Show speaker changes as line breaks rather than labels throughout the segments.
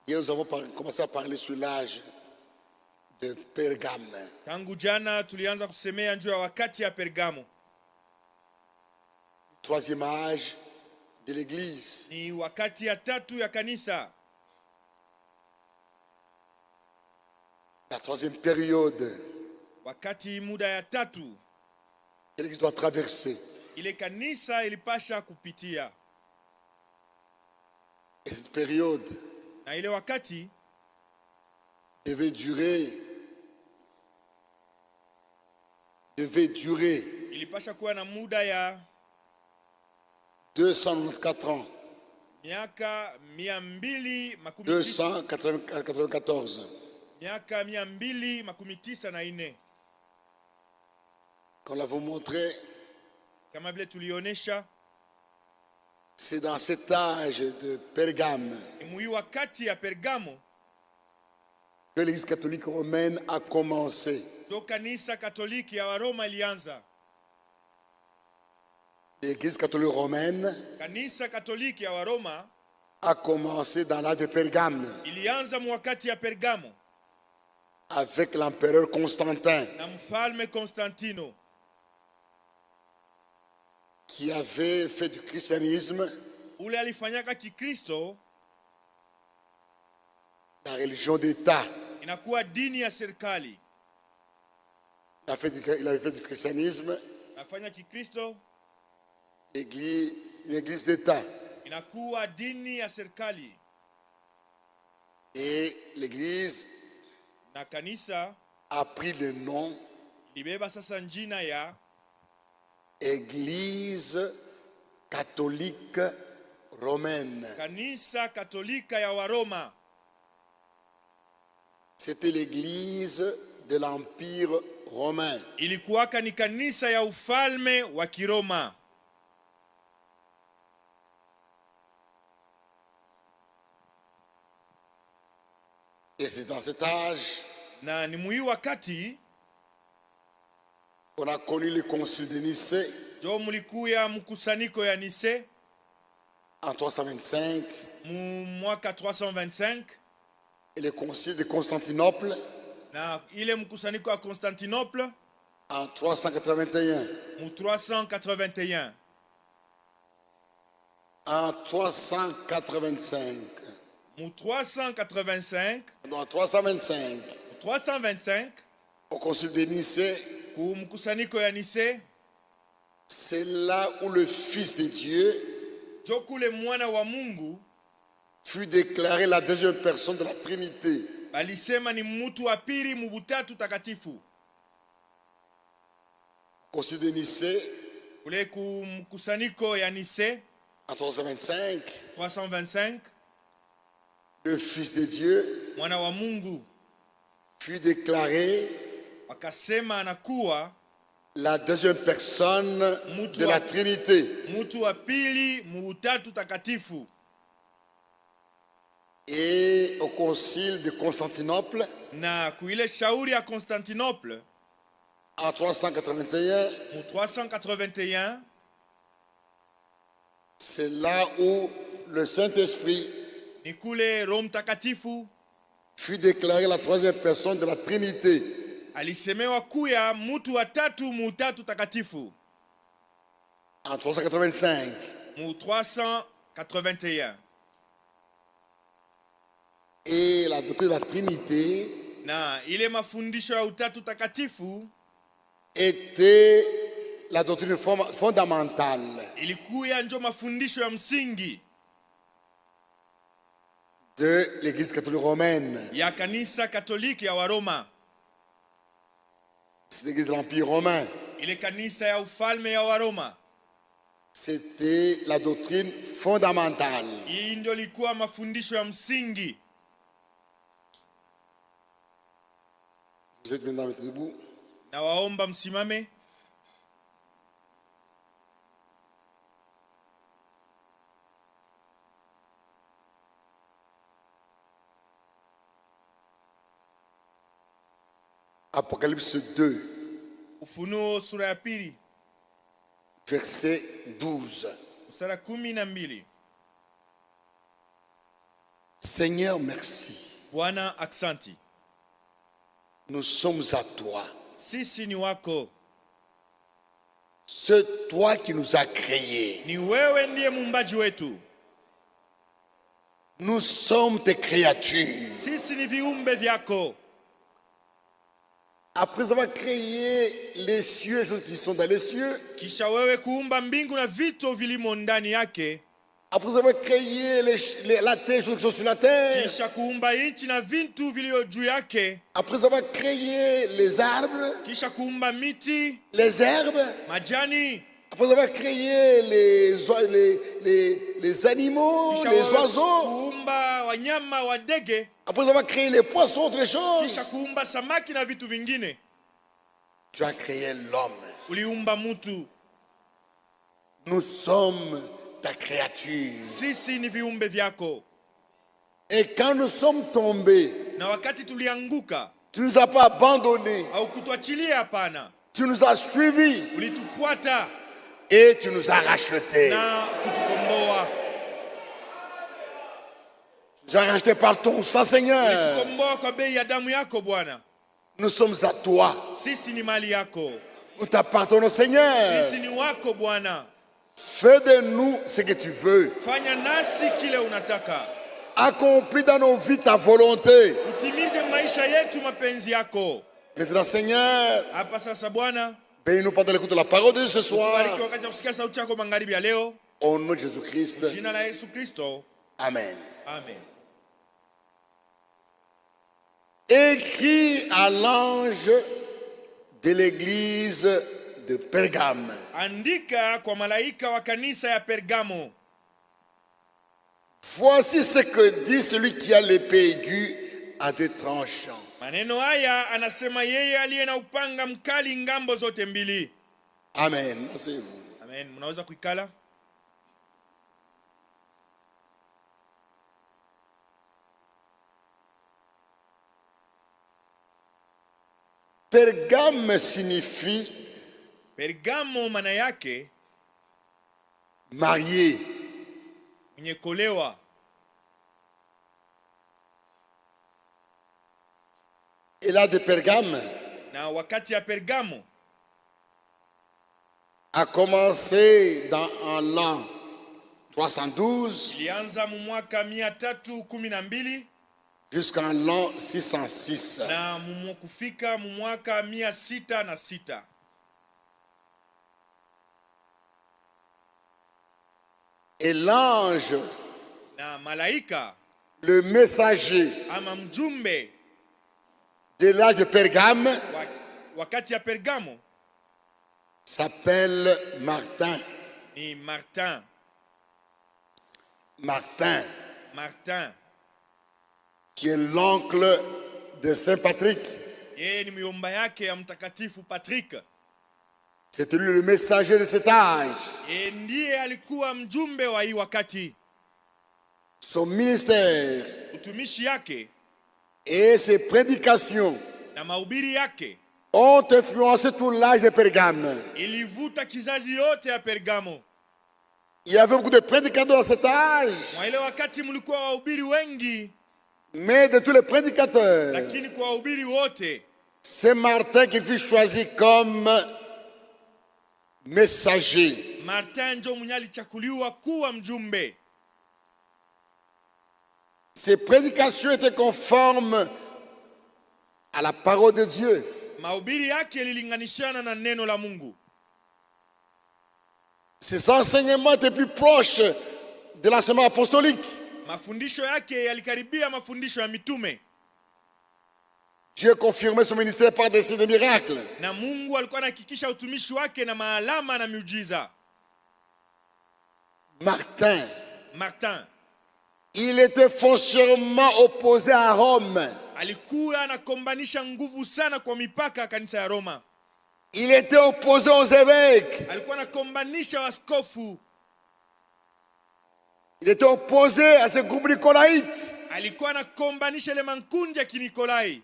Hier, nous avons commencé à parler sur l'âge de Pergame.
Tangu jana tulianza kusemea juu ya wakati ya Pergamo.
Troisième âge de l'Église.
Ni wakati ya tatu ya kanisa.
La troisième période
Wakati muda ya tatu
que l'Église doit traverser.
ile kanisa ilipasha kupitia.
Et cette période
Na ile wakati
devait durer
ilipasha kuwa na muda ya
294 ans.
miaka 294.
294.
Miaka 294.
Comme l'avons montré,
Kama vile tulionesha,
c'est dans cet âge de Pergame
mui wakati ya Pergamo
que l'Église catholique romaine a commencé.
do kanisa Katoliki ya Waroma ilianza.
L'Église catholique romaine
Kanisa Katoliki ya Waroma
a commencé dans l'âge de Pergame
ilianza mwakati ya Pergamo
avec l'empereur Constantin
na mfalme Konstantino,
qui avait fait du christianisme
ule alifanyaka Kikristo
la religion d'État.
inakuwa dini ya serikali.
Il avait fait du christianisme
Nafanya Kikristo
une église d'État.
inakuwa dini ya serikali,
Et l'église
na kanisa
a pris le nom
libeba sasa njina ya
Église catholique romaine.
kanisa Katolika ya Waroma.
C'était l'église de l'Empire romain.
Ilikuwaka ni kanisa ya ufalme wa Kiroma.
Et c'est dans cet âge
Na ni mui wakati
qu'on a connu le concile de Nicée
jo mulikuya mkusanyiko ya Nise
en 325
mu mwaka 325
et le concile de Constantinople
na ile mkusanyiko ya Constantinople
en 381.
mu 381.
En 385.
Mu 385,
Donc 325.
325
Au concile de Nicée,
ku mkusanyiko ya Nise
c'est là où le Fils de Dieu
jo kule mwana wa Mungu
fut déclaré la deuxième personne de la Trinité.
alisema ni mtu wa pili mu Butatu Takatifu.
Concile de Nicée,
Kule ku mkusanyiko ya Nise
en 325,
325,
le Fils de Dieu
mwana wa Mungu
fut déclaré
akasema anakuwa
la deuxième personne de la Trinité.
mtu wa pili mu Butatu Takatifu.
Et au concile de Constantinople,
Na kuile shauri ya Constantinople
en 381,
mu 381,
c'est là où le Saint-Esprit
ni kule Roho Mtakatifu
fut déclaré la troisième personne de la Trinité.
alisemewa kuya mtu wa tatu mu Utatu Takatifu
En 385.
mu 381.
Et la doctrine de la Trinité
Na ile mafundisho ya Utatu Takatifu
était la doctrine fondamentale
ilikuya njo mafundisho ya msingi
de l'Église catholique romaine.
ya kanisa Katoliki ya Waroma,
C'est l'Église de l'Empire romain.
ile kanisa ya ufalme ya Waroma.
C'était la doctrine fondamentale.
Hii ndio ilikuwa mafundisho ya msingi.
Vous êtes maintenant debout.
Na waomba msimame.
Apocalypse 2,
Ufunuo sura ya pili
verset 12.
mstari 12.
Seigneur, merci.
Bwana aksanti.
Nous sommes à toi.
Sisi ni wako.
C'est toi qui nous as créés.
Ni wewe ndiye muumbaji wetu.
Nous sommes tes créatures.
Sisi ni viumbe vyako.
Après avoir créé les cieux et ceux qui sont dans les cieux,
Kisha wewe kuumba mbingu na vitu vilimo ndani yake.
après avoir créé la terre et ceux qui sont sur la terre,
Kisha kuumba nchi na vitu vilivyo juu yake.
après avoir créé les arbres,
Kisha kuumba miti,
les herbes,
majani.
après avoir créé les animaux,
Kisha
les
wewe
oiseaux,
kuumba wanyama wa ndege.
après avoir créé les poissons, autre chose,
Kisha kuumba samaki na vitu vingine.
tu as créé l'homme.
Uliumba mtu.
Nous sommes ta créature.
Sisi ni viumbe vyako.
Et quand nous sommes tombés,
Na wakati tulianguka,
tu ne nous as pas abandonnés,
au kutuachilia hapana.
tu nous as suivis
Ulitufuata
et tu nous as rachetés.
na kutukomboa.
Tu nous as rachetés par ton sang, Seigneur.
Ulitukomboa kwa bei ya damu yako Bwana.
Nous sommes à toi.
Sisi ni mali yako.
Nous t'appartenons, Seigneur.
Sisi ni wako Bwana.
Fais de nous ce que tu veux.
Fanya nasi kile unataka.
Accomplis dans nos vies ta volonté.
Utimize maisha yetu mapenzi yako.
Maintenant, Seigneur,
Hapa sasa Bwana,
bénis-nous pendant l'écoute de la parole de Dieu ce soir.
tubariki wakati wa kusikia sauti yako magharibi ya leo.
Au nom de Jésus-Christ.
Jina la Yesu Kristo.
Amen.
Amen.
Écrit à l'ange de l'église de Pergame.
Andika kwa malaika wa kanisa ya Pergamo.
Voici ce que dit celui qui a l'épée aiguë à deux tranchants.
Maneno haya anasema yeye aliye na upanga mkali ngambo zote mbili.
Amen. Asseyez-vous.
Amen. Mnaweza kuikala?
Pergame signifie
Pergamo maana yake
marié.
mwenye kolewa.
Et là de Pergame
Na wakati ya Pergamo
a commencé en l'an 312
ilianza mu mwaka 312
jusqu'en l'an 606.
na kufika mu mwaka 606.
Et l'ange,
Na malaika
le messager
ama mjumbe
de l'âge de Pergame,
wakati ya Pergamo
s'appelle Martin.
ni Martin.
Martin,
Martin.
qui est l'oncle de Saint Patrick.
Yeye ni myomba yake ya mtakatifu Patrick.
C'est lui le messager de cet âge.
Yeye ndiye alikuwa mjumbe wa hii wakati.
Son ministère
Utumishi yake
et ses prédications
na mahubiri yake
ont influencé tout l'âge de Pergame.
ilivuta kizazi yote ya Pergamo.
Il y avait beaucoup de prédicateurs dans cet âge,
Mwa ile wakati mlikuwa wahubiri wengi,
mais de tous les prédicateurs,
lakini kwa wahubiri wote
c'est Martin qui fut choisi comme messager.
Martin ndio mwenye alichakuliwa kuwa mjumbe.
Ses prédications étaient conformes à la parole de Dieu.
Mahubiri yake yalilinganishana na neno la Mungu.
Ses enseignements étaient plus proches de l'enseignement apostolique.
Mafundisho yake yalikaribia mafundisho ya mitume.
Dieu confirmait son ministère par des signes de miracles.
Na Mungu alikuwa anahakikisha utumishi wake na maalama na miujiza. Martin,
il était foncièrement opposé à Rome.
alikuwa anakombanisha nguvu sana kwa mipaka ya kanisa ya Roma.
Il était opposé aux évêques.
Alikuwa anakombanisha waskofu.
Il était opposé à ce groupe nicolaïte.
Alikuwa anakombanisha ile mankundi ya Kinikolai.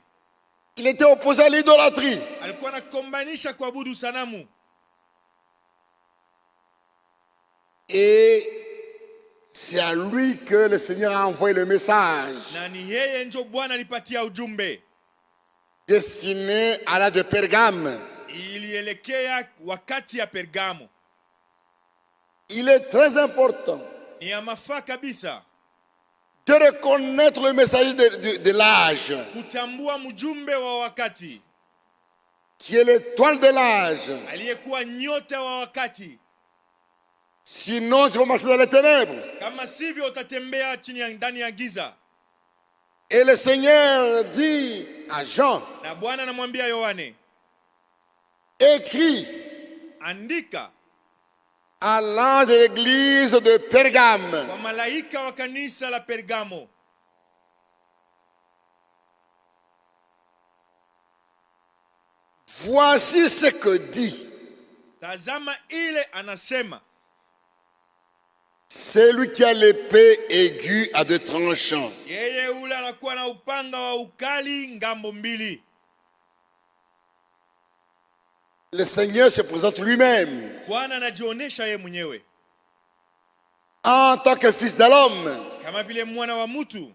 Il était opposé à l'idolâtrie.
Alikuwa anakombanisha kuabudu sanamu.
Et C'est à lui que le Seigneur a envoyé le message
na ni yeye njo Bwana alipatia ujumbe.
destiné à la de Pergame.
Ilielekea wakati ya Pergamo.
Il est très important
Ni ya mafaa kabisa
de reconnaître le message de l'âge,
kutambua mjumbe wa wakati,
qui est l'étoile de l'âge.
aliyekuwa nyota wa wakati.
Sinon, tu vas marcher dans les ténèbres.
Kama sivyo utatembea chini ya ndani ya giza.
Et le Seigneur dit à Jean,
Na Bwana anamwambia Yohane,
écris
andika
à l'ange de l'église de Pergame.
kwa malaika wa kanisa la Pergamo.
Voici ce que dit
Tazama ile anasema
celui qui a l'épée aiguë à deux tranchants.
yeye ule anakuwa na upanga wa ukali ngambo mbili.
Le Seigneur se présente lui-même
Bwana anajionyesha yeye mwenyewe
en tant que fils de l'homme.
kama vile mwana wa mtu.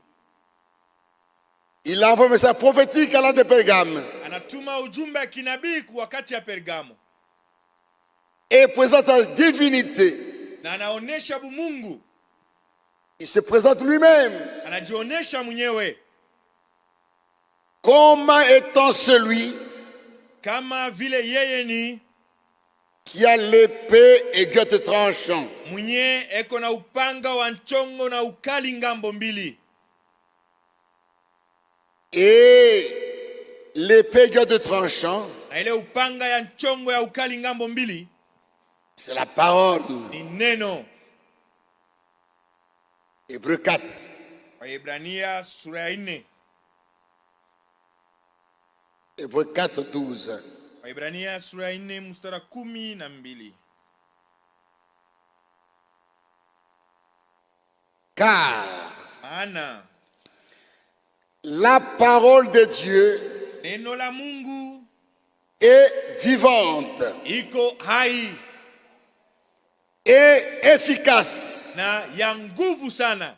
Il envoie un message prophétique à l'ange de Pergame
Anatuma ujumbe wa kinabii kwa wakati ya Pergamo.
et présente sa divinité.
Na anaonesha bumungu.
Il se présente lui-même
Anajionyesha mwenyewe
comment étant celui
kama vile yeye ni
qui a l'épée aiguë à deux tranchants.
mwenye eko na upanga wa nchongo na ukali ngambo mbili.
Et l'épée aiguë à deux tranchants,
Na ile upanga ya nchongo ya ukali ngambo mbili
c'est la parole.
ni neno.
Hébreux 4.
Waebrania sura ya 4.
Hébreux 4, 12.
Waebrania sura ya 4 mstari 12.
Car
Maana
la parole de Dieu
neno la Mungu
est vivante
iko hai
et efficace.
na ya nguvu sana.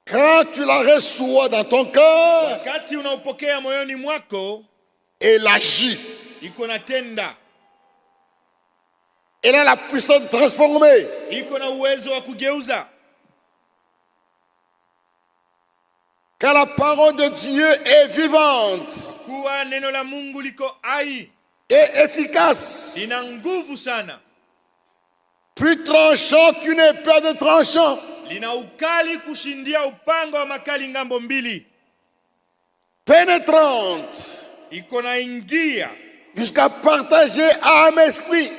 Quand tu la reçois dans ton cœur,
Wakati unaopokea moyoni mwako
elle agit.
iko na tenda,
Elle a la puissance de transformer.
iko na uwezo wa kugeuza.
Car la parole de Dieu est vivante
Kuwa neno la Mungu liko hai,
et efficace.
lina nguvu sana,
Plus tranchante qu'une épée de tranchant.
lina ukali kushindia upanga wa makali ngambo mbili,
Pénétrante
iko na ingia,
jusqu'à partager âme esprit,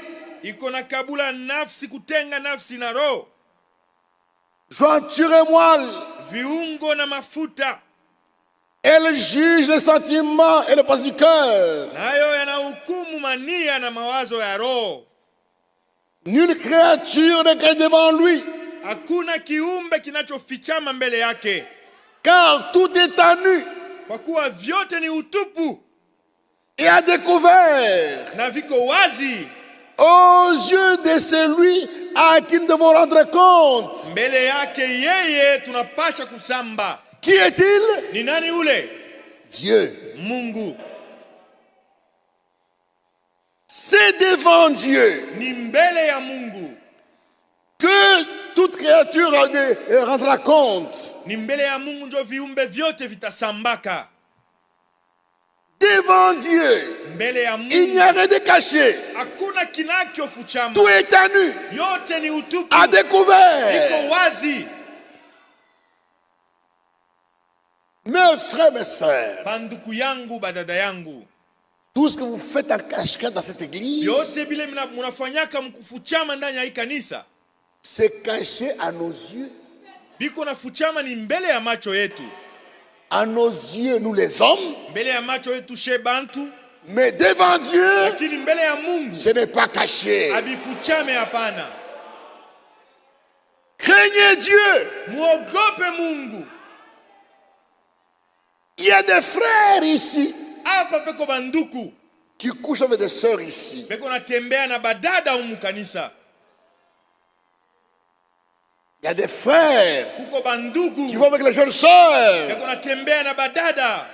iko na kabula nafsi, kutenga nafsi na roho,
jointure et moelle.
viungo na mafuta,
Elle juge les sentiments et les pensées du cœur.
nayo yanahukumu mania na mawazo ya roho.
Nulle créature ne craint devant lui,
Hakuna kiumbe kinachofichama mbele yake,
car tout est à nu
kwa kuwa vyote ni utupu
et à découvert
na viko wazi
aux yeux de celui à qui nous devons rendre compte.
mbele yake yeye tunapasha kusamba.
Qui est-il?
Ni nani ule?
Dieu.
Mungu.
C'est devant Dieu
Ni mbele ya Mungu,
que toute créature rendra compte.
ni mbele ya Mungu ndio viumbe vyote vitasambaka.
Devant Dieu,
Mbele ya
il n'y
Mungu
a rien de caché.
hakuna kinachofuchama,
Tout est à nu,
yote ni utupu,
à découvert.
iko wazi.
Mes frères, mes sœurs,
Banduku yangu, badada yangu,
tout ce que vous faites en cache-cache dans cette église,
yote bile munafanyaka mkufuchama ndani ya hii kanisa,
c'est caché à nos yeux.
biko na fuchama ni mbele ya macho yetu,
À nos yeux, nous les hommes,
mbele ya macho yetu she bantu,
mais devant Dieu,
lakini mbele ya Mungu
ce n'est pas caché.
abifuchame hapana.
Craignez Dieu.
Muogope Mungu.
Il y a des frères ici
Hapa peko banduku,
qui couchent avec des sœurs ici.
peko natembea na badada humu kanisa.
Il y a des frères
kuko
qui
bandugu
vont avec les jeunes sœurs.
beko natembea na badada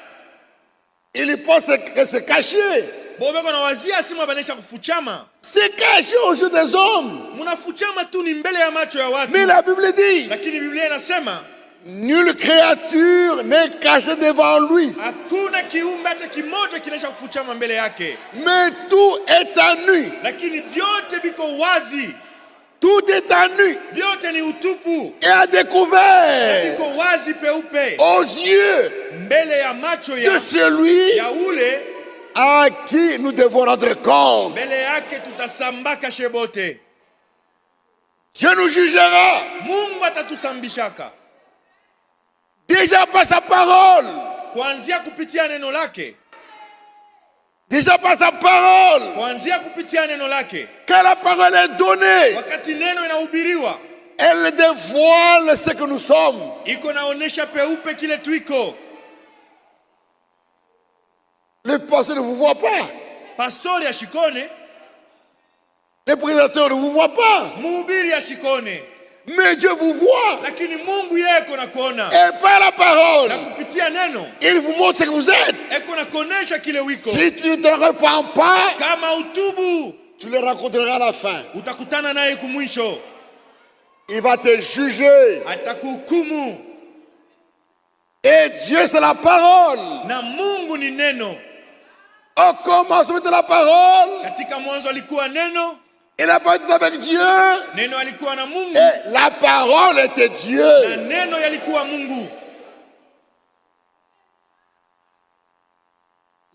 Ils pensent que c'est caché.
bo beko na wazia simu banesha kufuchama.
C'est caché aux yeux des hommes.
Munafuchama tu ni mbele ya macho ya watu,
Mais la Bible dit,
lakini Biblia inasema
nulle créature n'est cachée devant lui.
hakuna kiumbe hata kimoja kinaisha kufuchama mbele yake,
Mais tout est à nu.
lakini vyote biko wazi,
Tout est à nu
vyote ni utupu,
et à découvert
biko wazi peupe
aux yeux
mbele ya macho
de celui
ya ule
à qui nous devons rendre compte.
mbele yake tutasambaka shebote.
Dieu nous jugera
Mungu atatusambishaka
déjà par sa parole.
kuanzia kupitia neno lake,
Déjà par sa parole.
kuanzia kupitia neno lake.
Quand la parole est donnée,
Wakati neno inahubiriwa
elle dévoile ce que nous sommes.
iko naonesha peupe kile twiko.
Le pasteur ne vous voit pas.
Pastori ashikone,
Le prédicateur ne vous voit pas.
mhubiri ashikone,
Mais Dieu vous voit.
lakini Mungu yeye eko nakuona
Et par la parole,
na kupitia neno
il vous montre ce que vous êtes.
eko nakuonesha kile wiko.
Si tu ne te repens pas,
Kama utubu
tu le rencontreras à la fin.
utakutana naye kumwisho,
Il va te juger.
atakuhukumu.
Et Dieu, c'est la parole.
Na Mungu ni neno.
Au commencement de la parole,
Katika mwanzo alikuwa neno,
il a parlé avec Dieu.
neno alikuwa na Mungu,
Et la parole était
na
Dieu.
neno yalikuwa Mungu.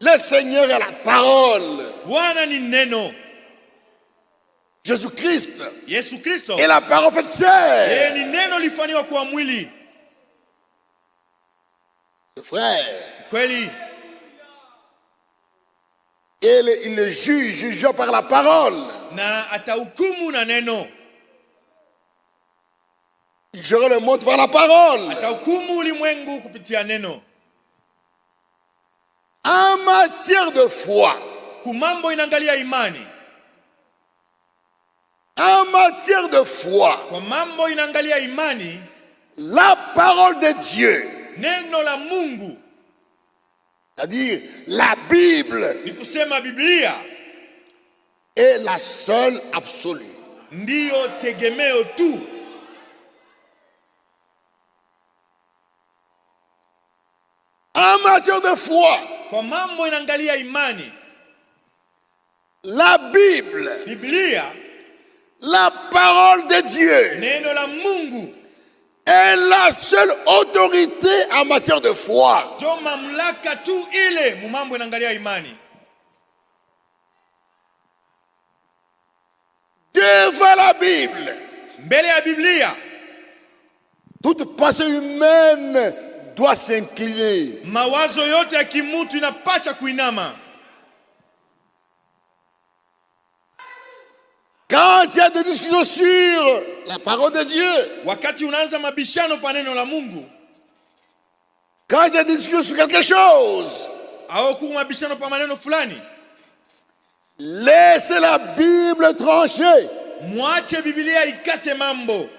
Le Seigneur est la parole.
Bwana ni neno.
Jésus-Christ
Yesu Kristo
est la parole faite chair.
yeye ni neno lifanywa kwa mwili.
Frère,
Kweli
il le juge, jugeant par la parole.
na atahukumu na neno,
Il jugera le monde par la parole.
atahukumu ulimwengu kupitia neno.
En matière de foi,
Kumambo inaangalia imani,
en matière de foi,
kwa mambo inaangalia imani,
la parole de Dieu,
neno la Mungu
c'est-à-dire la Bible,
ni kusema Biblia
est la seule absolue.
ndiyo tegemeo tu.
En matière de foi,
Kwa mambo inaangalia imani,
la Bible,
Biblia,
la parole de Dieu,
neno la Mungu
est la seule autorité en matière de foi.
ndio mamlaka tu ile mu mambo inaangalia imani.
Devant la Bible,
Mbele ya Biblia
toute pensée humaine doit s'incliner.
mawazo yote ya kimutu inapasha kuinama.
Quand il y a des discussions sur la parole de Dieu,
Wakati unaanza mabishano pa neno la Mungu
quand il y a des discussions sur quelque chose,
au kuwa mabishano pa maneno fulani,
laissez la Bible trancher.
mwache Biblia ikate mambo.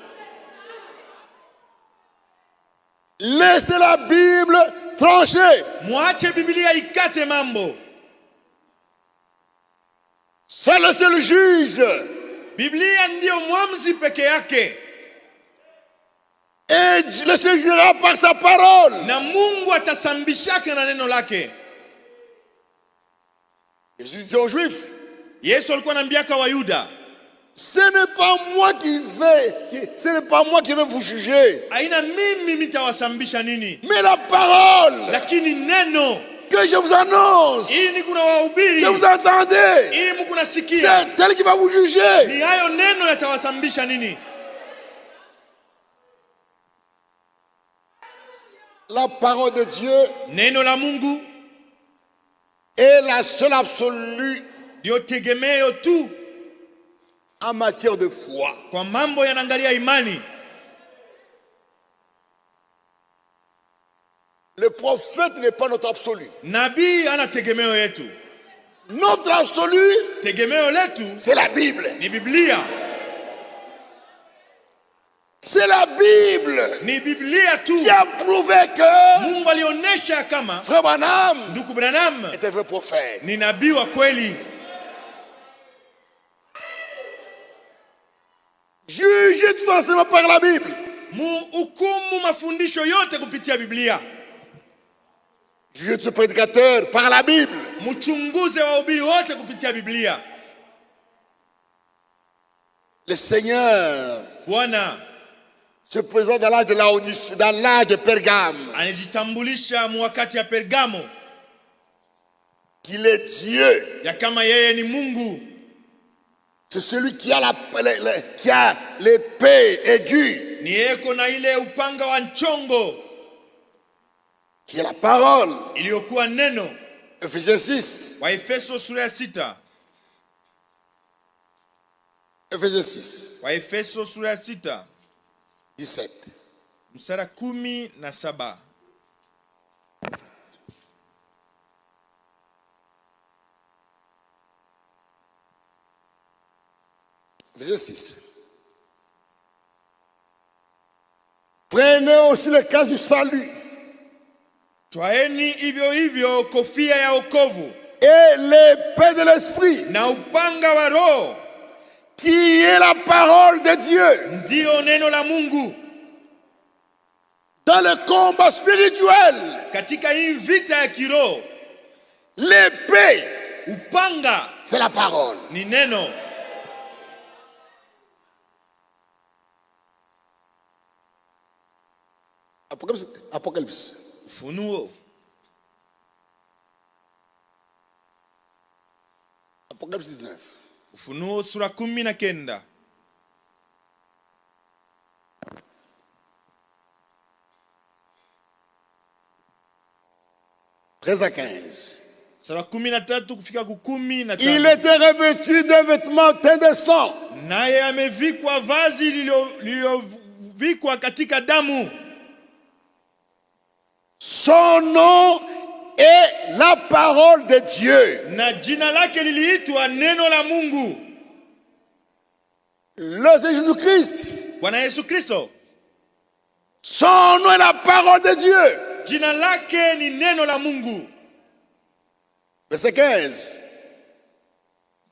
Laissez la Bible trancher.
Mwache Biblia ikate mambo.
C'est le seul juge.
Biblia ndiyo mwamzi peke yake,
Et le Seigneur jugera par sa parole.
na Mungu atasambishaka na neno lake.
Jésus disait aux Juifs,
Yesu alikuwa anambiaka Wayuda,
ce n'est pas moi qui vais vous juger,
aina mimi mitawasambisha nini,
mais la parole
lakini neno
que je vous annonce,
hii ni kuna wahubiri,
que vous entendez,
hii mkuna sikia,
c'est elle qui va vous juger.
ni hayo neno yatawasambisha nini.
La parole de Dieu
Neno la Mungu
est la seule absolue
ndio tegemeo tu
en matière de foi.
kwa mambo yanaangalia imani.
Le prophète n'est pas notre absolu.
Nabii ana tegemeo yetu,
Notre absolu,
tegemeo letu
c'est la Bible.
ni Biblia.
C'est la Bible
Ni Biblia tu.
qui a prouvé que
Mungu alionyesha kama
Frère Branham
ndugu Branham
est un vrai prophète.
ni nabii wa kweli.
Jugez tout enseignement par la Bible.
Muhukumu mafundisho yote kupitia Biblia.
Jugez tout prédicateur par la Bible.
Mchunguze wahubiri wote kupitia Biblia.
Le Seigneur
Bwana
se présente dans l'âge de Laodicée, dans l'âge de Pergame,
anajitambulisha wakati ya Pergamo
qu'il est Dieu.
ya kama yeye ni Mungu.
C'est celui qui a qui a l'épée aiguë,
Ni yeko na ile upanga wa nchongo
qui est la parole.
iliyokuwa neno.
Ephésiens 6.
Waefeso sura ya 6.
Ephésiens 6.
Waefeso sura ya 6
17.
mstari 17.
Verset 6. Prenez aussi le cas du salut
Twaeni hivyo hivyo kofia ya wokovu
et l'épée de l'esprit,
na upanga wa Roho,
qui est la parole de Dieu.
ndio neno la Mungu.
Dans le combat spirituel,
Katika hii vita ya kiroho,
l'épée,
upanga
c'est la parole.
ni neno.
Apocalypse.
Ufunuo.
Apocalypse 19.
Ufunuo sura 19.
Treize à 15.
Sura 13 kufika ku 15.
Il était revêtu d'un vêtement teint de sang.
Naye amevikwa vazi lililovikwa katika damu.
Son nom est la parole de Dieu.
Na jina lake liliitwa neno la Mungu.
Le Seigneur Jésus-Christ.
Bwana Yesu Kristo.
Son nom est la parole de Dieu.
Jina lake ni neno la Mungu.
Verset 15.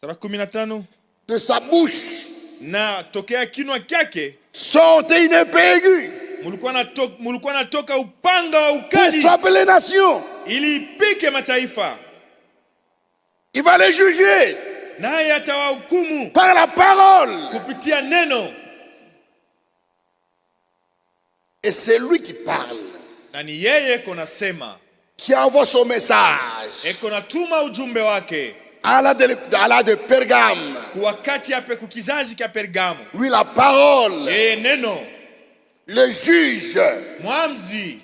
Sura 15.
De sa bouche
Na tokea kinwa kyake
sortait une épée aiguë
mulikuwa natoka upanga wa
pour
ukali
frapper les nations.
ili ipike mataifa.
Il va les juger
Naye atawahukumu
par la parole.
kupitia neno.
Et c'est lui qui parle,
Na ni yeye konasema,
qui envoie son message
eko natuma ujumbe wake
à la de Pergame.
kuwakati ape kukizazi kya Pergamo.
Lui, la parole,
Yeye neno,
le juge,
mwamzi,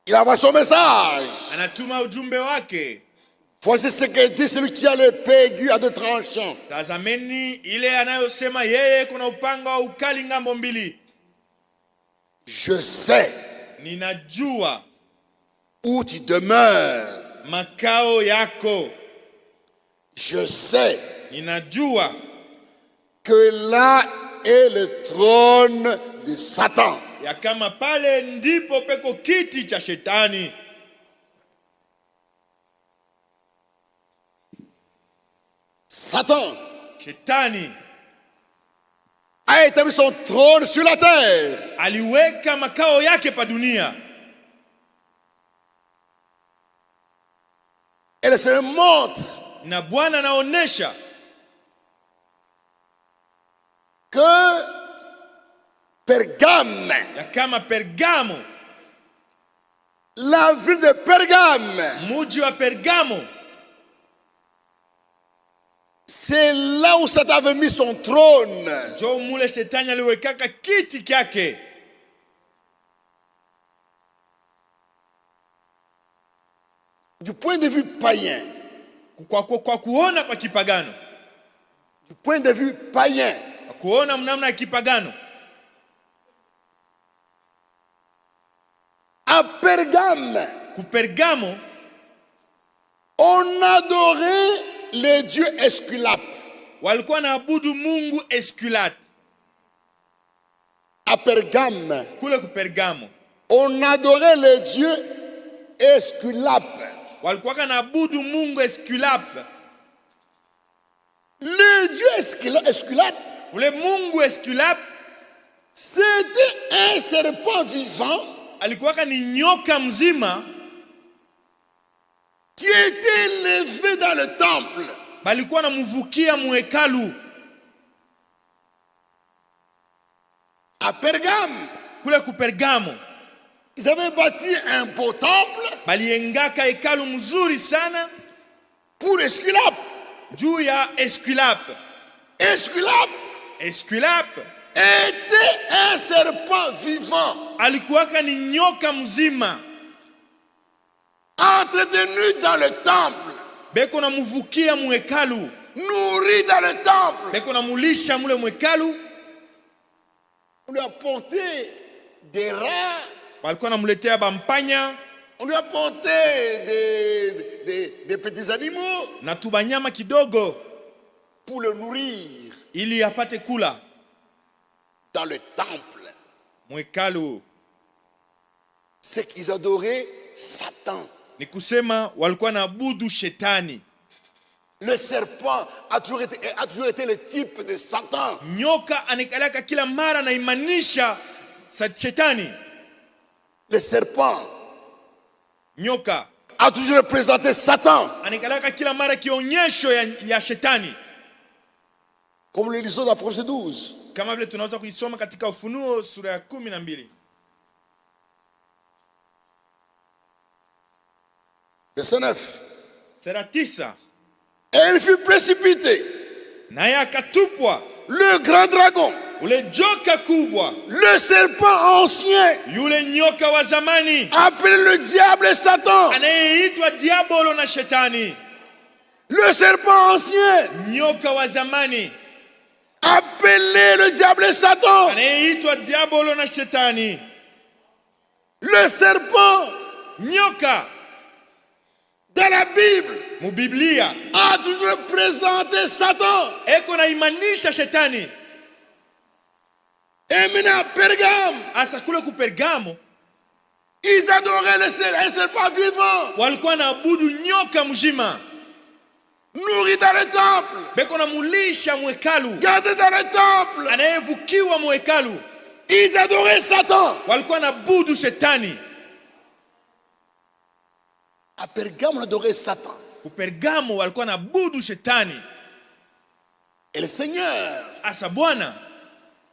il envoie son message.
anatuma ujumbe wake.
Voici ce que dit celui qui a l'épée aiguë à deux tranchants.
Tazameni ile anayosema yeye kuna upanga wa ukali ngambo mbili.
Je sais
Ninajua
où tu demeures.
makao yako.
Je sais
Ninajua
que là est le trône de Satan.
ya kama pale ndipo peko kiti cha shetani.
Satan
Shetani
a établi son trône sur la terre.
aliweka makao yake pa dunia.
Et le Seigneur montre
Na Bwana anaonesha
que Pergame,
ya kama Pergamo,
la ville de Pergame,
muji wa Pergamo,
c'est là où Satan avait mis son trône.
jo mule shetani aliwekaka kiti kyake.
Du point de vue païen,
Kwa kuona kwa kipagano,
du point de vue païen,
kwa kuona mnamna ya kipagano,
à Pergame,
ku Pergamo
on adorait le dieu Esculape.
walikuwa naabudu mungu Esculate.
à Pergame,
kule ku Pergamo
on adorait le dieu Esculape.
walikuwa naabudu mungu Esculape.
Le dieu Esculape,
Ule mungu Esculape
c'était un serpent vivant
alikuwa ni nyoka mzima
qui était élevé dans le temple.
balikuwa namuvukia muhekalu
À Pergame,
kule ku Pergamo.
ils avaient bâti un beau temple
Baliengaka hekalu mzuri sana
pour Esculape.
juu ya Esculape.
Esculape
Esculape
était un serpent vivant
alikuwa ni nyoka mzima
entretenu dans le temple,
beko namuvukia muhekalu,
nourri dans le temple.
beko namulisha mule muhekalu.
On lui a porté des rats,
Walikuwa namuletea bampanya
on lui a porté des petits animaux
na tubanyama kidogo
pour le nourrir
ili apate kula
dans le temple.
muhekalu.
C'est qu'ils adoraient Satan.
Ni kusema walikuwa naabudu shetani.
Le serpent a toujours été le type de Satan.
Nyoka anikalaka kila mara na imanisha sa shetani.
Le serpent
Nyoka
a toujours représenté Satan.
anikalaka kila mara kionyesho ya shetani.
Comme nous le lisons dans Proverbe 12.
Kama vile tunaweza kuisoma katika Ufunuo sura ya 12.
Verset 9.
Sura 9.
Et il fut précipité,
Naye akatupwa
le grand dragon,
ule joka kubwa,
le serpent ancien,
yule nyoka wa zamani
appelé le diable et Satan.
anayeitwa Diabolo na Shetani.
Le serpent ancien,
Nyoka wa zamani
appelé le diable et Satan.
anayeitwa Diabolo na Shetani.
Le serpent,
Nyoka
dans la Bible,
mu Biblia
a toujours représenté Satan.
eko na imanisha shetani.
Et maintenant à Pergame,
Asa kule ku Pergamo
ils adoraient un serpent vivant,
walikuwa naabudu nyoka mzima
nourri dans le temple,
beko na mulisha muhekalu,
gardé dans le temple.
anayevukiwa muhekalu.
Ils adoraient Satan.
Walikuwa naabudu shetani.
À Pergame, on adorait Satan.
Ku Pergamo walikuwa naabudu shetani.
Et le Seigneur,
Asa Bwana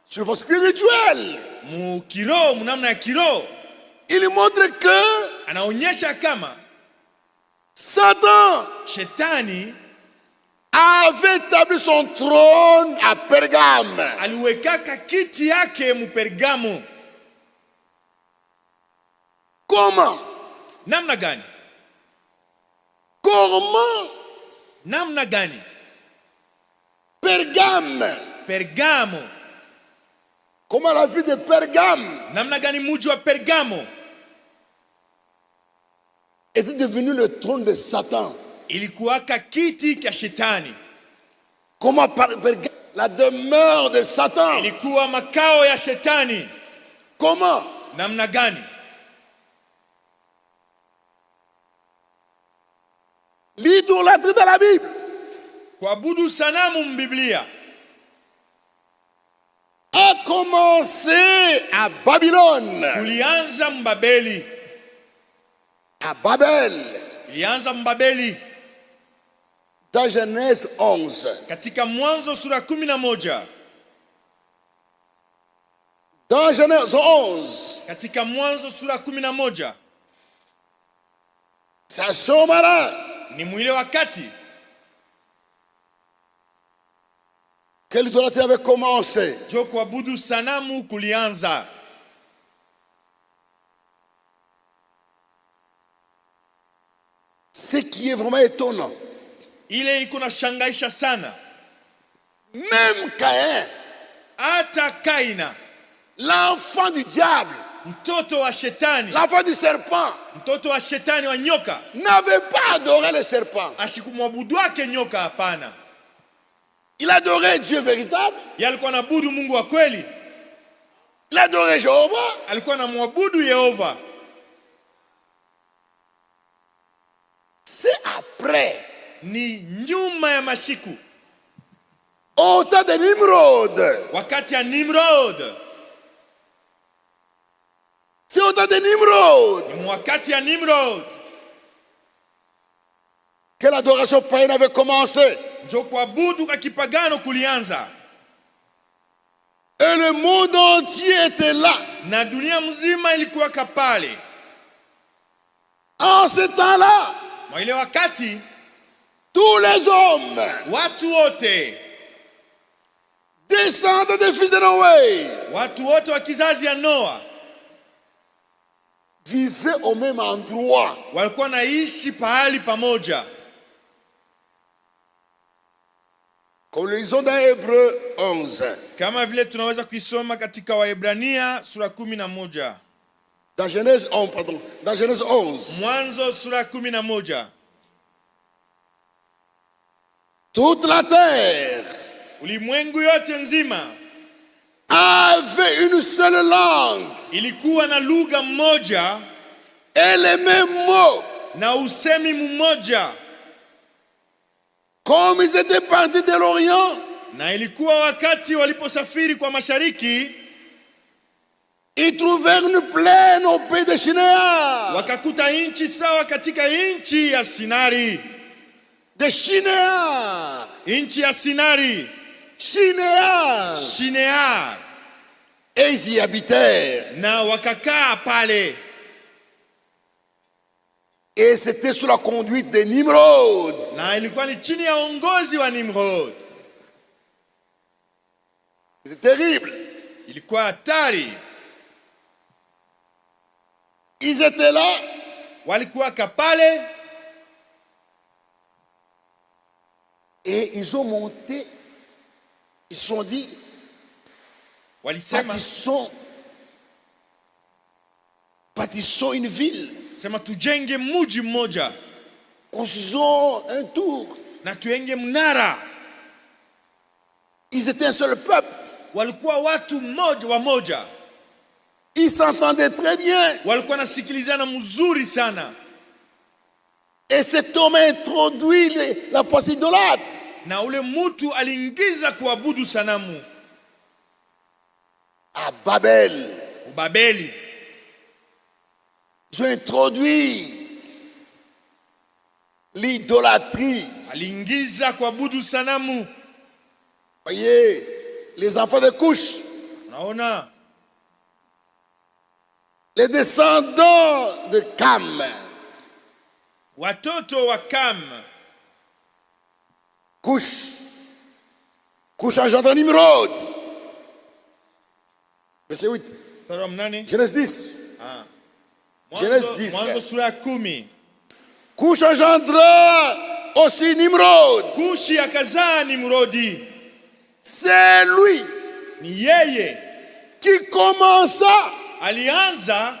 sur le plan spirituel,
mu kiroho, munamna ya kiroho,
il montre que
anaonyesha kama
Satan
shetani
avait établi son trône à Pergame.
aliwekaka kiti yake mu Pergamo.
Comment?
Namna gani?
Comment
Namna gani?
Pergame?
Pergamo.
Comment la ville de Pergame
Namna gani muji wa Pergamo
était devenu le trône de Satan?
ilikuwaka kiti cha shetani.
Comment Pergame, la demeure de Satan?
Ilikuwa makao ya shetani.
Comment?
Namna gani?
L'idolâtrie dans la Bible
Kuabudu sanamu mbiblia
a commencé à Babylone,
kulianza Mbabeli.
à Babel,
Ilianza Mbabeli
dans Genèse 11.
katika Mwanzo sura 11.
Dans Genèse 11,
Katika Mwanzo sura 11
c'est à ce moment-là
ni mwile wakati
que l'idolâtrie avait commencé.
jo kuabudu sanamu kulianza.
Ce qui est vraiment étonnant,
Ile iko na shangaisha sana.
même Caïn,
Hata Kaina,
l'enfant du diable,
mtoto wa shetani,
l'enfant du serpent,
mtoto wa shetani wa nyoka,
n'avait pas adoré le serpent.
ashikumwabudu wake nyoka, hapana.
Il adorait Dieu véritable,
Yeye alikuwa anabudu Mungu wa kweli,
Il adorait Jéhovah.
alikuwa anamwabudu Yehova.
C'est après,
Ni nyuma ya mashiku,
au temps de Nimrod.
wakati ya Nimrod.
C'est au temps de Nimrod
Ni wakati ya Nimrod
que l'adoration païenne avait commencé.
ndio kuabudu kwa kipagano kulianza,
Et le monde entier était là.
na dunia mzima ilikuwa kapale.
En ce temps-là,
Mwa ile wakati
tous les hommes
watu wote,
descendants des fils de Noé
watu wote wa kizazi ya Noa
vivaient au même endroit.
walikuwa naishi pahali pamoja,
Comme nous lisons dans Hébreux 11.
kama vile tunaweza kuisoma katika Waebrania sura 11.
Dans Genèse 11, pardon. Dans Genèse 11.
Mwanzo sura 11.
Toute la terre
Ulimwengu yote nzima
avait une seule langue
ilikuwa na lugha mmoja
et les mêmes mots.
na usemi mmoja,
Comme ils étaient partis de l'Orient,
na ilikuwa wakati waliposafiri kwa mashariki,
ils trouvèrent une plaine au pays de Shinéar.
wakakuta nchi sawa katika nchi ya Sinari.
De Shinéar.
Nchi ya Sinari,
Shinéar.
Shinear,
Et ils y habitèrent.
na wakakaa pale,
Et c'était sous la conduite de Nimrod.
na ilikuwa ni chini ya uongozi wa Nimrod.
C'était terrible.
Ilikuwa hatari.
Ils étaient là.
Walikuwa kapale
Et ils ont monté. Ils se sont dit,
walisema
bâtissons une ville.
sema tujenge mji mmoja
Construisons un tour.
na tuenge mnara.
Ils étaient un seul peuple.
Walikuwa watu mmoja wa moja,
Ils s'entendaient très bien.
walikuwa nasikilizana mzuri sana,
Et cet homme a introduit la pensée idolâtre.
na ule mtu aliingiza kuabudu sanamu
À Babel.
Ubabeli.
Ils ont introduit l'idolâtrie.
Aliingiza kuabudu sanamu.
Voyez, les enfants de Couche,
Unaona,
les descendants de Cam,
watoto wa Kam,
Couche engendre Nimrod. Verset 8,
sura ya 8.
Genèse 10.
Ah.
Genèse 10.
Mwanzo sura ya 10.
Couche engendra aussi Nimrod.
Kushi akazaa Nimrodi.
C'est lui
Ni yeye
qui commença
alianza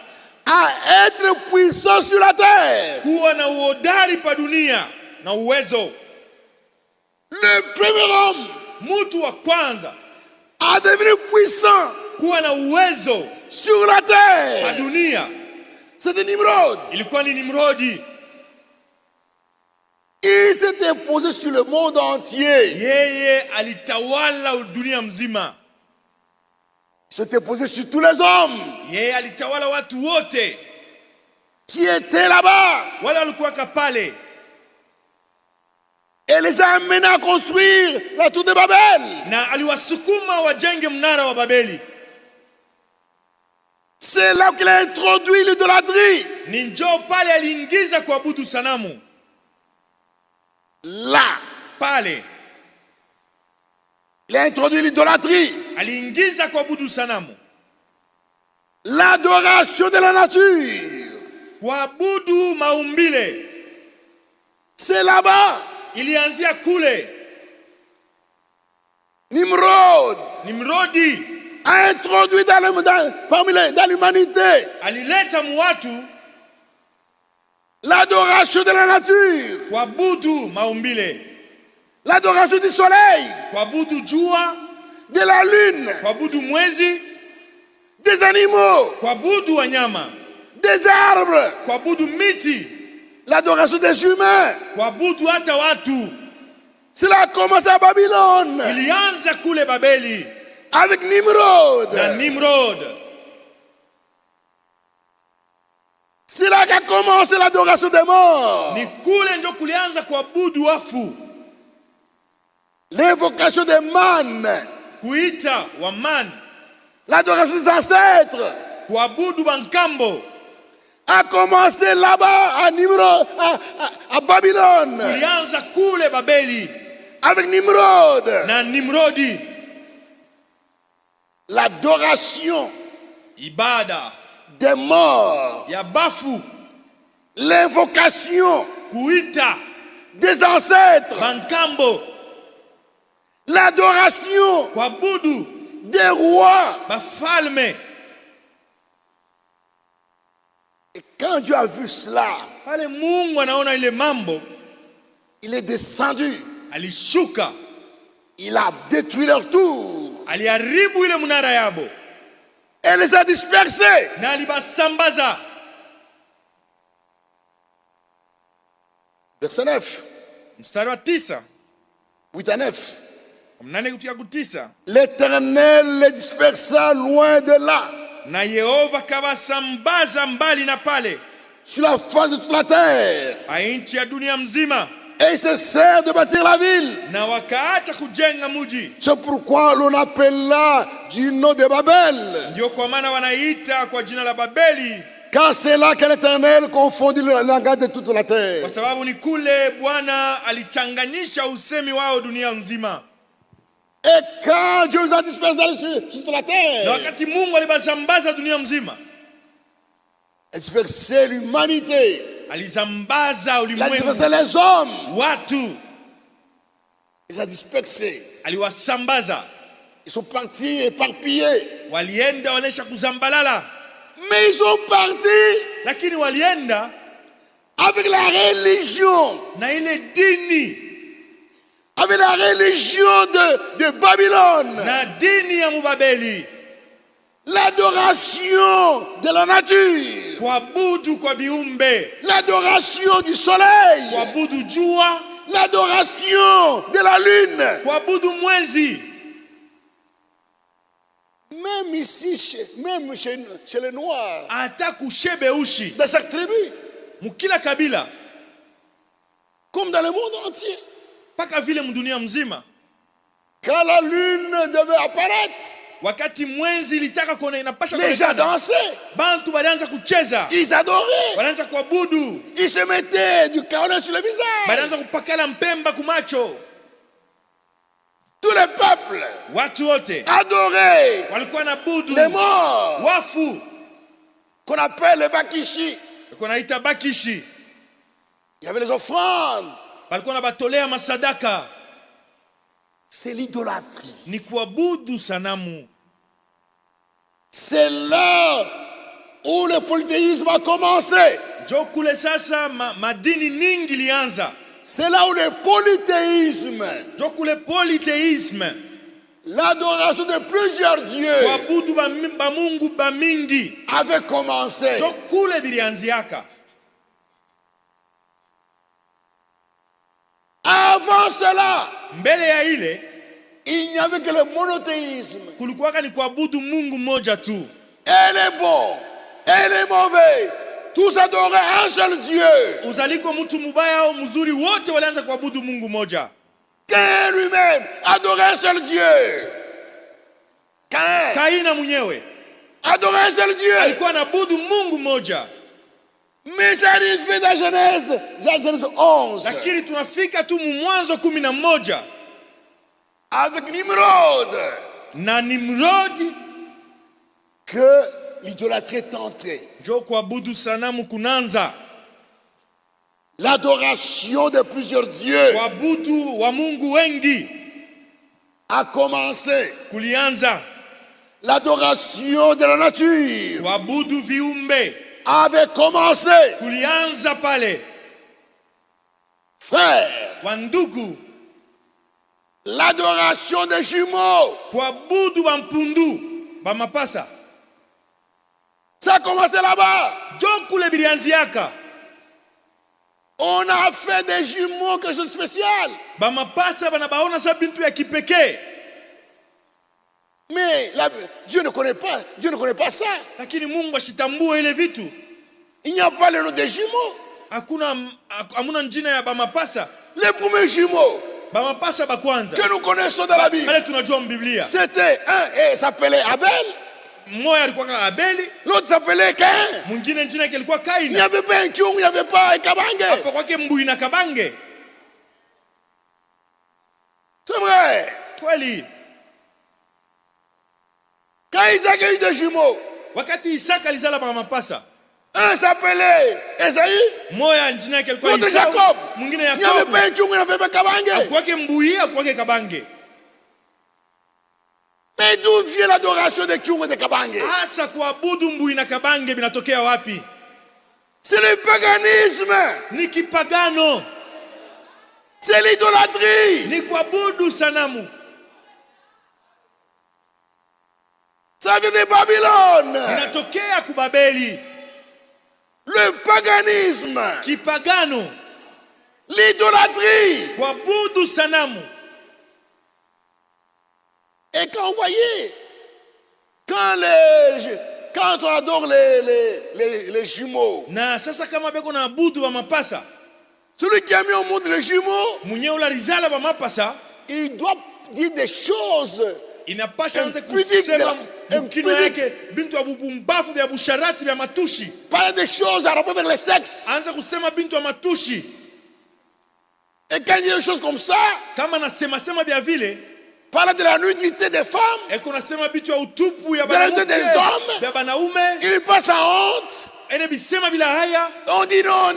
à être puissant sur la terre.
kuwa na uhodari pa dunia na uwezo.
Le premier homme
Mtu wa kwanza
à devenir puissant
kuwa na uwezo
sur la
pa
terre,
dunia
c'était Nimrod.
ilikuwa ni Nimrodi.
Il s'est imposé sur le monde entier.
Yeye alitawala dunia mzima.
Il s'est imposé sur tous les hommes
Yeye alitawala watu wote
qui étaient là-bas
wale walikuwa kapale,
et les a amenés à construire la tour de Babel.
na aliwasukuma wajenge mnara wa Babeli.
C'est là qu'il a introduit l'idolâtrie.
Ni njoo pale aliingiza kuabudu sanamu.
Là,
Pale
il a introduit l'idolâtrie,
aliingiza kuabudu sanamu,
l'adoration de la nature.
kuabudu maumbile.
C'est là-bas.
Ilianzia kule.
Nimrod
Nimrodi
a introduit dans l'humanité
alileta muwatu
l'adoration de la nature,
kuabudu maumbile,
l'adoration du soleil,
kuabudu jua,
de la lune,
kuabudu mwezi,
des animaux,
kuabudu wanyama,
des arbres,
kuabudu miti,
l'adoration des humains.
kuabudu hata watu.
Cela a commencé à Babylone
Ilianza kule Babeli
avec Nimrod.
na Nimrod.
Cela a commencé l'adoration des morts.
Ni kule ndio kulianza kuabudu wafu,
L'invocation des mânes.
kuita waman,
L'adoration des ancêtres
kuabudu bankambo
a commencé là-bas à Nimrod, à Babylone,
kulianza kule Babeli
avec Nimrod.
na Nimrodi.
L'adoration
Ibada
des morts,
ya bafu,
l'invocation
kuita
des ancêtres,
bankambo,
l'adoration
kuabudu
des rois.
bafalme.
Et quand Dieu a vu cela,
Pale Mungu anaona ile mambo,
il est descendu,
alishuka,
il a détruit leur tour
aliharibu ile munara yabo
et les a dispersés.
na alibasambaza.
Verset 9,
Mstari wa 9,
8 à 9.
8 kufika ku 9.
L'Éternel les dispersa loin de là,
Na Yehova kawasambaza mbali na pale,
sur la face de toute la terre,
ainchi ya dunia mzima,
et ils se servent de bâtir la ville.
na wakaacha kujenga muji.
C'est pourquoi l'on appelle là du nom de Babel,
Ndio kwa maana wanaita kwa jina la Babeli,
car c'est là que l'Éternel confondit le langage de toute la terre.
kwa sababu ni kule Bwana alichanganyisha usemi wao dunia nzima.
Et quand Dieu les a dispersés sur toute la
Na
terre,
wakati Mungu alibasambaza dunia mzima,
il a dispersé l'humanité,
alizambaza
il a
ulimwengu,
dispersé les hommes,
watu
il les a dispersés.
aliwasambaza.
Ils sont partis éparpillés,
Walienda wanesha kuzambalala,
mais ils sont partis
lakini walienda
avec la religion,
na ile dini,
avec la religion de Babylone,
na dini ya Mubabeli,
l'adoration de la nature,
kuabudu kwa viumbe,
l'adoration du soleil,
kuabudu jua,
l'adoration de la lune.
kuabudu mwezi.
Même ici, même chez les Noirs,
Hata kushebeushi
dans chaque tribu,
mukila kabila,
comme dans le monde entier,
mpaka vile mdunia mzima.
quand la lune devait apparaître,
Wakati mwezi ilitaka kuona inapasha
les gens
kuonekana,
dansaient,
bantu balianza kucheza,
ils adoraient,
balianza kuabudu,
ils se mettaient du caoutchouc sur le visage.
balianza kupakala mpemba kumacho.
Tous les peuples
Watu wote
adoraient
walikuwa na budu
les morts,
wafu,
qu'on appelle les Bakishi.
walikuwa naita bakishi,
Il y avait les offrandes.
walikuwa na batolea masadaka.
C'est l'idolâtrie.
Ni kuabudu sanamu.
C'est là où le polythéisme a commencé.
Jo kule sasa madini ningi lianza.
C'est là où le polythéisme,
Jo kule polythéisme,
l'adoration de plusieurs dieux,
kuabudu ba mungu ba mingi,
avait commencé.
jo kule bilianziaka.
Avant cela,
Mbele ya ile
il n'y avait que le monothéisme.
kulikuwaka ni kuabudu Mungu mmoja tu.
Et les bons, et les mauvais, tous adoraient un seul Dieu.
Uzaliko mtu mubaya au mzuri, wote walianza kuabudu Mungu moja.
Caïn lui-même adorait un seul Dieu. Caïn
Kaina mwenyewe
adorait un seul Dieu.
alikuwa anabudu Mungu moja.
Mais ça arrive dans Genèse 11.
Lakini tunafika tu Mwanzo 11
Avec Nimrod,
na Nimrodi,
que l'idolâtrie est entrée.
jo kuabudu sanamu kunanza,
L'adoration de plusieurs dieux
kuabudu wa Mungu wengi
a commencé.
kulianza,
L'adoration de la nature
kuabudu viumbe
avait commencé.
kulianza pale.
Frère,
Wandugu,
l'adoration des jumeaux
kuabudu ba mpundu ba mapasa
Ça a commencé là-bas.
Jo kule bilianziaka.
On a fait des jumeaux quelque chose de spécial.
Bamapasa banabaona sa bintu ya kipekee.
Mais Dieu ne connaît pas ça.
Lakini Mungu ashitambue ile vitu.
Il n'y a pas le nom des jumeaux.
Hamuna njina ya bamapasa.
Les premiers jumeaux
Bamapasa ba kwanza
que nous connaissons dans la Bible,
bale tunajua mbiblia,
c'était un et s'appelait Abel.
Mmoja alikuwa Abeli,
L'autre s'appelait Caïn.
mwingine njina yake ilikuwa
Il n'y
Kaina.
avait pas un Kyung, il n'y avait pas un Kabange.
Hapo kwake mbui na kabange.
C'est vrai.
Kweli.
Quand Isaac a eu des jumeaux,
Wakati Isaka alizala bamapasa,
un s'appelait Esaïe,
mmoja njina yake ilikuwa
l'autre
Esau,
Jacob.
mwingine
Il n'y avait
Yakobo.
pas un Kyung, il n'y avait pas Kabange.
Kwake mbui, kwake kabange.
Mais d'où vient l'adoration des Kyung et des Kabange?
Hasa kuabudu mbui na kabange binatokea wapi?
C'est le paganisme.
Ni kipagano,
C'est l'idolâtrie.
ni kuabudu sanamu.
Ça vient de Babylone.
Inatokea kubabeli.
Le paganisme,
Kipagano,
l'idolâtrie.
kuabudu sanamu.
Et quand vous voyez, quand on adore les jumeaux,
Na sasa kama beko na abudu bamapasa,
celui qui a mis au monde les jumeaux,
mwenye ularizala bamapasa,
il doit dire des choses.
inapasha anze
Impudique
kusema
de la-
mkino
impudique.
yake bintu ya bubumbafu vya busharati vya matushi.
Parler des choses à rapport avec le sexe.
Anza kusema bintu ya matushi.
Et quand il y a des choses comme ça,
Kama nasema sema vya vile,
parler de la nudité des femmes,
eko nasema bintu ya utupu ya
de la nudité
banamuke,
des hommes,
vya banaume,
il passe en honte.
ene bisema bila haya,
On dit non,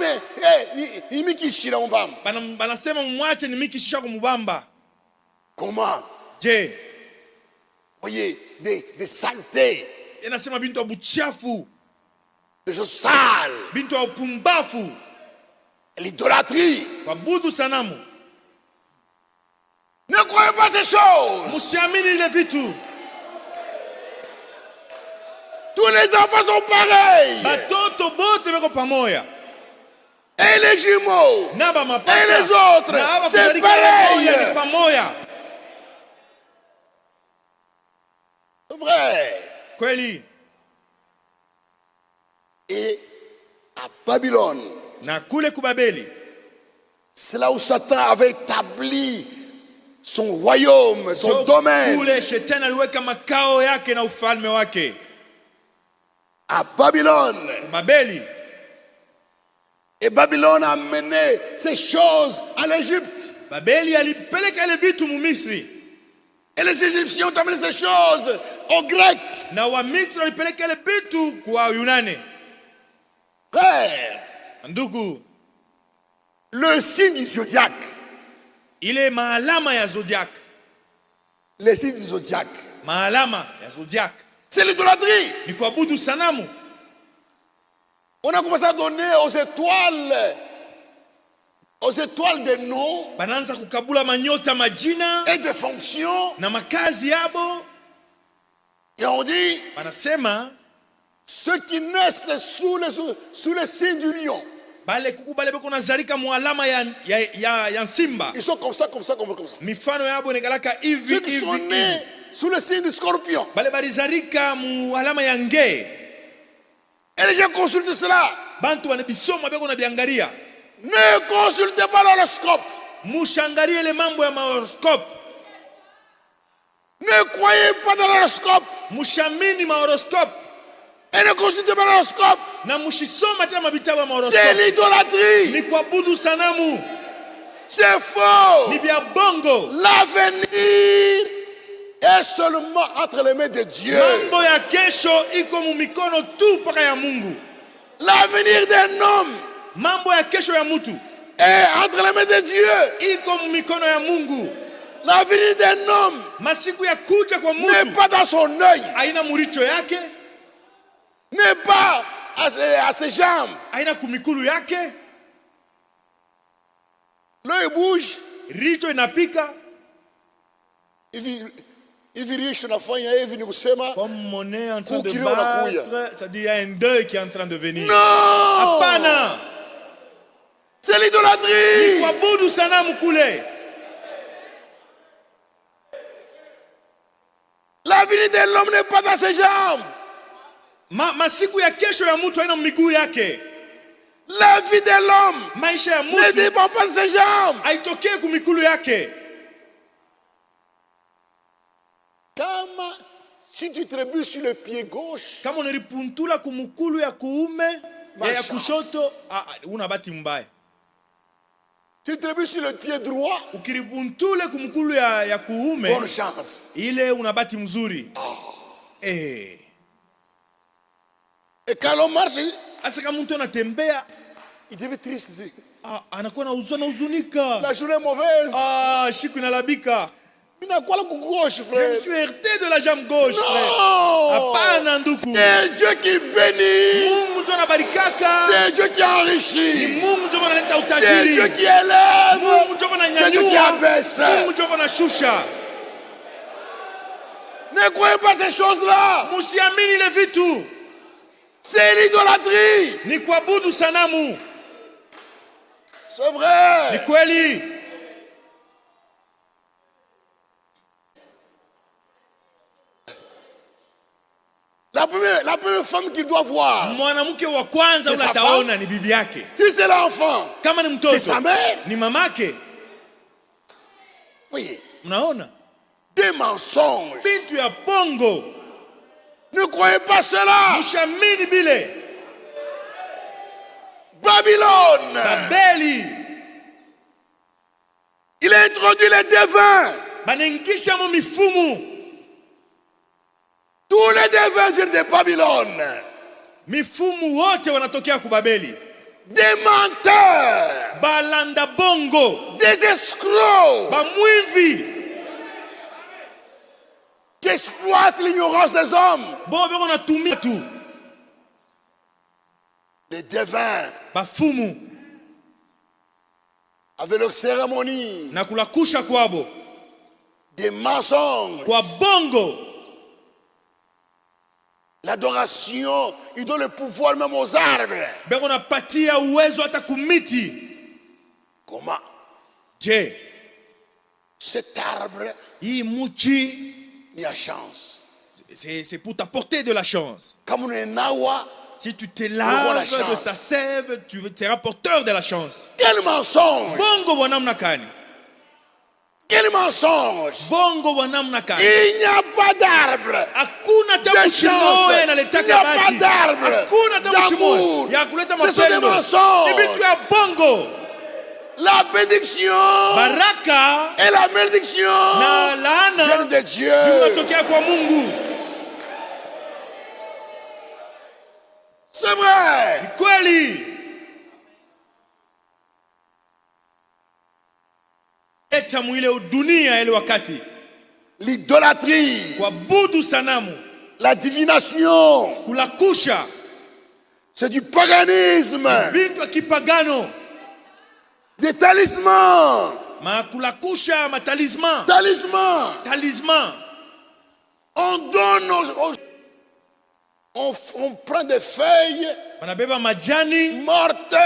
il mikishira umbamba.
banasema mwache ni miki shisha kumubamba.
Comment?
Je,
Voyez, des saletés,
inasema bintu ya buchafu,
des choses sales,
bintu ya upumbafu,
l'idolâtrie.
kuabudu sanamu.
Ne croyez pas ces choses.
Musiamini ile vitu.
Tous les enfants sont pareils.
Batoto bote beko pamoja.
Et les jumeaux,
Na bamapasa,
et les autres,
na aba
c'est
kuzalika
pareil.
pamoja ni pamoja.
C'est vrai.
Kweli.
Et à Babylone,
Na kule kubabeli,
c'est là où Satan avait établi son royaume, son domaine.
kule shetani aliweka makao yake na ufalme wake.
À Babylone.
Babeli.
Et Babylone a mené ces choses à l'Égypte.
Babeli alipeleka ile vitu mu Misri.
Et les Égyptiens ont amené ces choses aux Grecs.
Na wa Misri walipeleka ile vitu kwa Yunani.
Frère,
Ndugu,
le signe du zodiaque.
ile maalama ya zodiac,
Le signe du zodiaque.
maalama ya zodiac
C'est l'idolâtrie.
ni kuabudu sanamu.
On a commencé à donner aux étoiles des noms
Banaanza kukabula manyota majina
et des fonctions.
na makazi yabo.
Et on dit,
Banasema
ceux qui naissent sous le signe du lion,
bale kuku bale beko nazalika mu alama ya simba.
ils sont comme ça, comme ça, comme ça.
Mifano yabo nekalaka hivi
Ceux qui sont
hivi
nés
hivi.
sous le signe du scorpion.
Bale balizalika mu alama ya nge.
Et les gens consultent cela.
Bantu wanabisoma beko na biangalia.
Ne consultez pas l'horoscope.
Mushangalie ile mambo ya mahoroskope.
Ne croyez pas dans l'horoscope.
Mushamini mahoroskope.
Et ne consultez pas l'horoscope.
Na mushisoma tena mabitabu ya
C'est
mahoroskope.
l'idolâtrie.
Ni kuabudu sanamu.
C'est faux.
Ni bia bongo.
L'avenir est seulement entre les mains de Dieu.
Mambo ya kesho iko mu mikono tu paka ya Mungu.
L'avenir d'un homme
Mambo ya kesho ya mutu
est entre les mains de Dieu.
iko mu mikono ya Mungu.
L'avenir d'un homme
Masiku ya kuja kwa
n'est
mutu
pas dans son œil,
haina muricho yake,
n'est pas à ses jambes.
haina kumikulu yake.
L'œil bouge,
Richo inapika,
il dit, hivi rishi nafanya hivi ni kusema
Comme mon est en train de
Kukiri unakuya.
battre, ça dit il y a un deuil qui est en train de venir.
non,
Hapana,
c'est l'idolâtrie.
kuabudu sanamu kule.
La vie de l'homme n'est pas dans ses jambes.
Masiku ya kesho ya mtu haina miguu yake.
La vie de l'homme
Maisha ya
ne
mtu
dépend pas de ses jambes.
haitokee kumikulu yake.
Comme si tu trébuches sur le pied gauche,
Kama unaripuntula kumukulu ya kuume ya
Machance.
kushoto, una bahati mbaya.
si tu trébuches sur le pied droit,
Ukiripuntule kumukulu ya kuume,
bonne chance.
ile una bahati mzuri. Eh.
Et quand l'homme marche,
Asa kama mtu anatembea,
il devient triste.
anakuwa na huzunika.
La journée est mauvaise.
Shiku inalabika.
Il n'a quoi la gauche,
Je
frère?
me suis heurté de la jambe gauche, frère.
Non!
Hapana ndugu.
C'est Dieu qui bénit.
Mungu ndio anabarikaka.
C'est Dieu qui
Ni
enrichit.
Mungu ndio analeta
C'est Dieu
utajiri.
qui élève.
Mungu ndio
C'est Dieu qui
ananyanyua.
abaisse.
Mungu ndio anashusha.
Ne croyez pas ces choses-là.
Musiamini ile vitu.
C'est l'idolâtrie.
Ni kuabudu sanamu.
C'est vrai.
Ni kweli.
La première femme qu'il doit voir,
Mwanamke wa kwanza
C'est sa
unataona ni bibi yake.
si c'est l'enfant,
Kama ni
c'est
mtoto,
sa mère.
ni mamake.
Oui.
Mnaona?
Des mensonges.
Bintu ya bongo.
Ne croyez pas cela.
Mushamini bile.
Babylone.
Babeli.
Il a introduit les devins.
Banaingisha mo mifumu.
Tous les devins viennent de Babylone.
Mifumu wote wanatokea kubabeli.
Des menteurs.
Balanda bongo.
Des escrocs.
Bamwivi.
Qui exploitent l'ignorance des hommes.
Bobe wanatumia tu.
Les devins,
Bafumu.
avec leur cérémonie,
Na kulakusha kwabo.
des mensonges,
Kwa bongo.
l'adoration, ils donnent le pouvoir même aux arbres.
Beko napatia uwezo hata kumiti.
Comment?
Je,
Cet arbre,
hii muchi
il y a chance.
c'est pour t'apporter de la chance.
Comme on est nawa,
Si tu te
la
laves
chance.
de sa sève, tu seras porteur de la chance.
quel mensonge!
Bongo wanamna kani.
Quel mensonge!
Bongo wanamna kani.
Il n'y a pas d'arbre
Hakuna
de
tamu
chance.
chimoya
Il
inaletaka
n'y a pas
bahati.
d'arbre
Hakuna tamu
d'amour.
chimoya ya kuleta
Ce sont des
mapendo.
mensonges.
Ni vitu ya bongo.
La bénédiction
Baraka
et la malédiction
na laana
viennent de Dieu.
inatokea kwa Mungu.
C'est vrai.
Kweli. Eta mwile dunia ile wakati
L'idolâtrie,
kuabudu sanamu,
la divination,
kulakusha
c'est du paganisme,
vitu ya kipagano,
des talismans.
kulakusha matalisman,
Talisman. On donne, on prend des feuilles
wanabeba majani
mortes,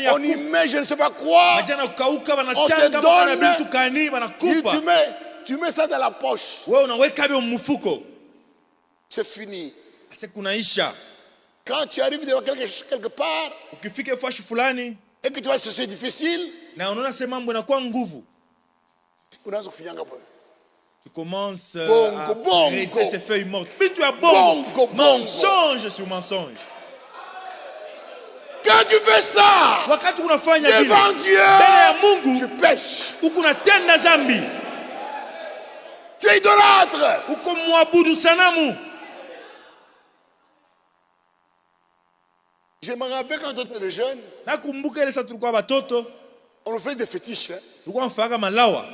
ya
on y met je ne sais pas quoi,
majani ya kukauka,
On te
wanachanga mpaka
donne,
vitu kani,
et
wanakupa
tu mets ça dans la poche.
wewe, unaweka bio mfuko,
C'est fini.
ase kunaisha.
Quand tu arrives devant quelque part
Ukifika fashi fulani
et que tu vois que c'est difficile,
na unaona sema mambo inakuwa nguvu,
unaanza kufinyanga bwana.
tu commences
Bongo,
à presser ces feuilles mortes. Puis tu as bongo.
Bongo.
Mensonge sur mensonge.
Quand tu fais ça
Wakati unafanya vile
devant Dieu,
mbele ya
tu
Mungu,
pèches.
uko unatenda dhambi,
Tu es idolâtre.
uko mwabudu sanamu.
Je me rappelle quand on était jeunes,
Nakumbuka ile saa tulikuwa batoto,
on nous fait des fétiches. Hein.
tulikuwa mfaka malawa.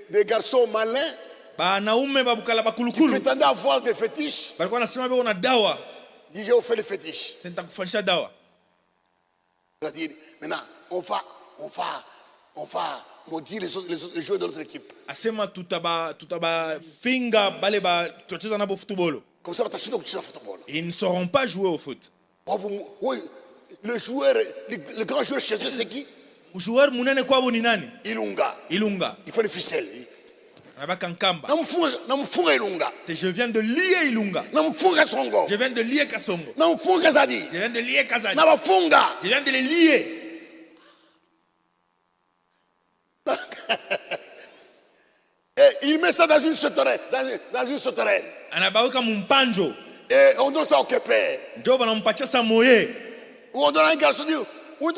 Des garçons malins
Banaume babukala
qui
bakulukulu
prétendaient avoir des fétiches.
balikuwa nasema beko na dawa,
Ils disaient, on fait des fétiches.
nitakufanyisha dawa.
C'est-à-dire, maintenant, on va maudit les joueurs de notre équipe.
Asema tutabafinga bale ba tucheza nabo football.
Comme ça, on va football.
Ils ne sauront pas jouer au foot.
Oui, le joueur, le grand joueur chez eux, c'est qui?
Joueur munene kwabo ni nani?
Ilunga.
Ilunga.
Il prend les ficelles.
Abakankamba.
Ilunga.
Je viens de lier Ilunga.
Songo.
Je viens de lier Kasongo.
Kazadi.
Je viens de lier Kazadi.
Je
viens de les lier.
Et il met ça dans une sauterelle. Dans une sauterelle.
Anabaweka mumpanjo.
Et on donne ça au Kepé.
Ndio banampatia ça moye.
Ou on donne à un garçon dit, on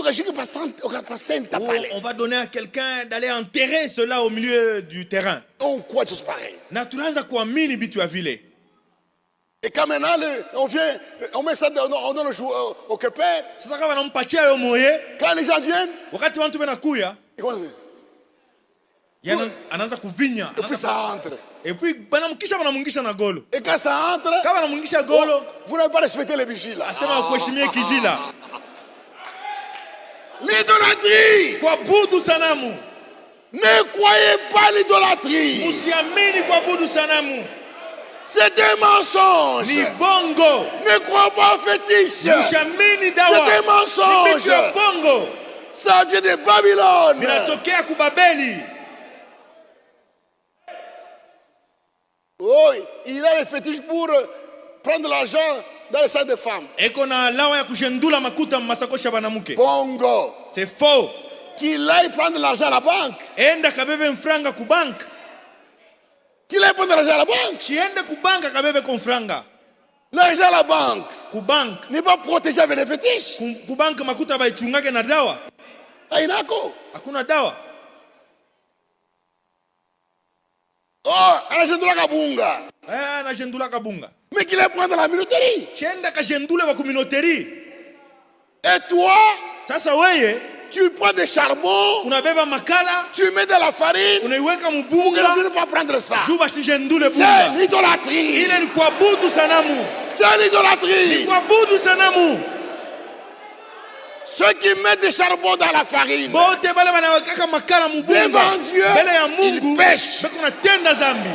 va donner à quelqu'un d'aller enterrer cela au milieu du terrain.
On croit chose pareil.
Na tunaanza kuamini bitu ya vile.
Et quand maintenant on met ça on donne au Kepé.
Sasa kama nampatia yo moye.
Quand les gens viennent,
wakati watu wanakuya, anaanza kuvinya.
Et puis ça entre.
Et puis banamkisha na golo.
Et quand ça entre,
kama banamkisha golo,
vous n'avez pas respecté les vigiles.
Asema kuheshimia kijila.
L'idolâtrie.
Kuabudu sanamu.
Ne croyez pas l'idolâtrie.
Musiamini kuabudu sanamu.
C'est un mensonge.
Ni bongo.
Ne crois pas au fétiche.
Musiamini dawa.
C'est un mensonge.
Ni bongo.
Ça vient de Babylone.
Binatokea ku Babeli.
Oh, il a les fétiches pour prendre l'argent dans les salles de femmes.
Eko na lawa ya kushendula makuta masakosha banamuke.
Bongo.
C'est faux.
Qu'il aille prendre l'argent à la banque.
Enda kabebe mfranga ku bank.
Qu'il aille prendre l'argent à la banque.
Chiende ku banka kabebe konfranga.
L'argent à la banque.
Ku bank.
N'est pas protégé avec les fétiches.
Ku bank makuta baichungake na dawa.
Ainako.
Hakuna dawa.
Oh, anajendula kabunga.
Anajendula kabunga.
Mais qu'il aille prendre la minoterie.
Chenda kajendule wa kuminoterie.
Et toi,
sasa weye,
tu prends des charbons,
unabeba makala,
tu mets de la farine,
unaiweka mbunga,
tu ne peux pas prendre ça.
Juba sijendule bunga.
C'est l'idolâtrie.
Ile ni kuabudu sanamu.
C'est l'idolâtrie.
Ni kuabudu sanamu.
Ceux qui mettent des charbons dans la farine,
bote bale banaweka makala mbunga,
devant Dieu,
bele ya Mungu,
ils pêchent.
Beko na tenda zambi.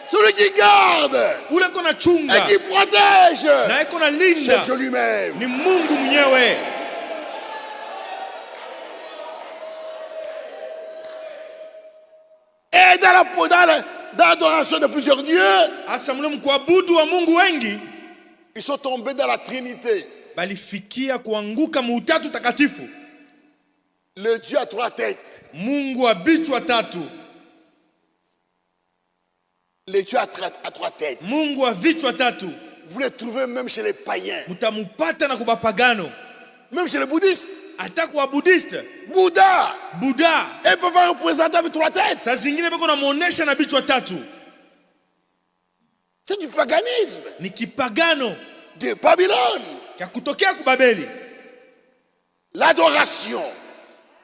Celui qui garde
ule kona chunga,
et qui protège,
na eko na linda,
c'est Dieu lui-même.
Ni Mungu mwenyewe.
Et dans l'adoration de plusieurs dieux, ils sont tombés dans la Trinité.
Balifikia kuanguka muutatu takatifu.
Le Dieu a 3 têtes.
Mungu wa bichwa tatu.
Le Dieu a 3 têtes.
Mungu wa vichwa tatu.
Vous les trouvez même chez les païens.
Mutamupata na kubapagano.
Même chez les bouddhistes.
Hata kwa bouddhiste.
Bouddha.
Et
peut faire représenter avec 3 têtes.
Sa zingine beko na muonesha na bichwa tatu.
C'est du paganisme.
Ni kipagano.
De Babylone.
Kia kutokea ku Babeli.
L'adoration.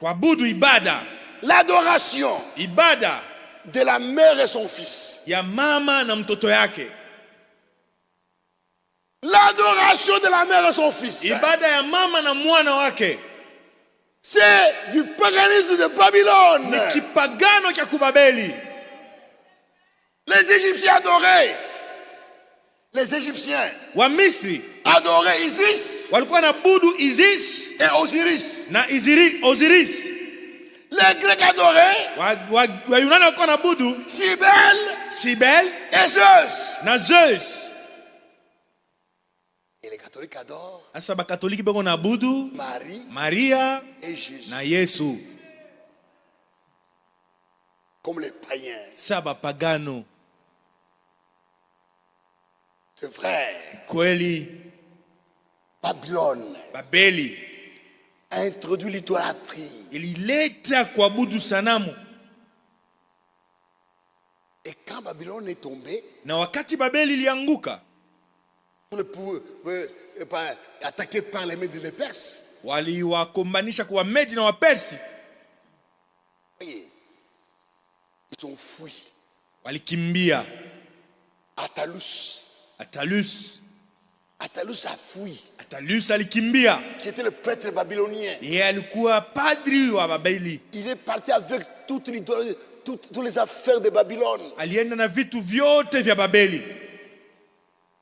Kuabudu ibada.
L'adoration.
Ibada.
De la mère et son fils.
Ya mama na mtoto yake.
L'adoration de la mère et son fils.
Ibada ya mama na mwana wake.
C'est du paganisme de Babylone.
Ni kipagano kia ku Babeli.
Les Égyptiens adoraient. Les Égyptiens
wa Misri
adoraient Isis.
Walikuwa na budu Isis
et Osiris.
Na Osiris.
Les Grecs adoraient
wa Yunani walikuwa na budu Cybèle
et Zeus.
Na Zeus.
Et les catholiques adorent
asa ba katoliki beko na budu Maria
et Jésus.
Na Yesu.
Comme les païens.
Saba pagano.
C'est vrai.
Kweli.
Babeli a introduit l'idolâtrie.
Ilileta kuabudu sanamu.
Et quand Babylone est tombée,
na wakati Babeli ilianguka,
vous ne pouvez pas attaquer par les Mèdes et les Perses.
Waliwakombanisha kwa Medi na Wapersi.
Ils ont fui.
Walikimbia.
Attalus
a fui. Attalus alikimbia.
qui était le prêtre babylonien.
Yeye alikuwa padri wa Babeli.
Il est parti avec toutes les affaires de Babylone.
Alienda na vitu vyote vya Babeli.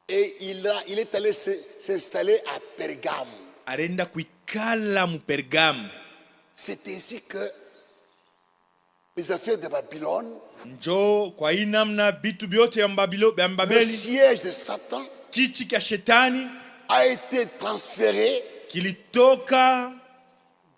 Et il est allé s'installer à Pergame.
Arenda kuikala mu Pergame.
C'est ainsi que les affaires de Babylone,
Njo kwa hii namna vitu vyote ya
le
Babeli,
siège de Satan,
kiti cha shetani
a été transféré
kilitoka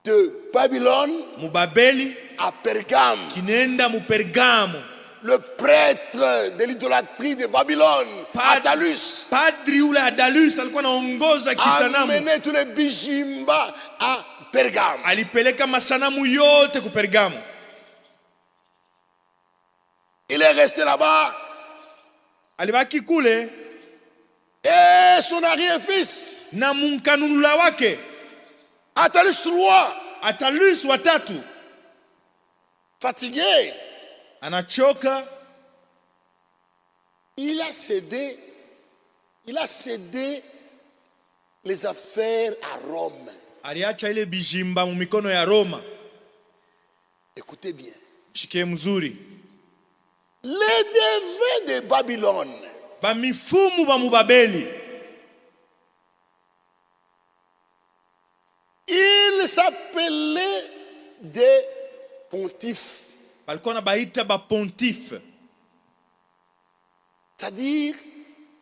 de Babylone
mu Babeli
à Pergame.
kinenda mu Pergamo.
Le prêtre de l'idolâtrie de Babylone, Attalus,
Padri ule Attalus alikuwa anaongoza
a
kisanamu.
mené tous les bijimba à Pergame.
Alipeleka masanamu yote ku Pergamo.
Il est resté là-bas.
Alibaki kule
Et son arrière-fils,
na munkanunula wake
Attalus III,
Attalus watatu
fatigué,
anachoka,
il a cédé les affaires à Rome.
aliacha ile bijimba mu mikono ya Roma.
Écoutez bien.
Shike mzuri.
Les devins de Babylone,
Ba mifumu ba mu Babeli
ils s'appelaient des pontifes.
balikuwa na baita ba pontife,
C'est-à-dire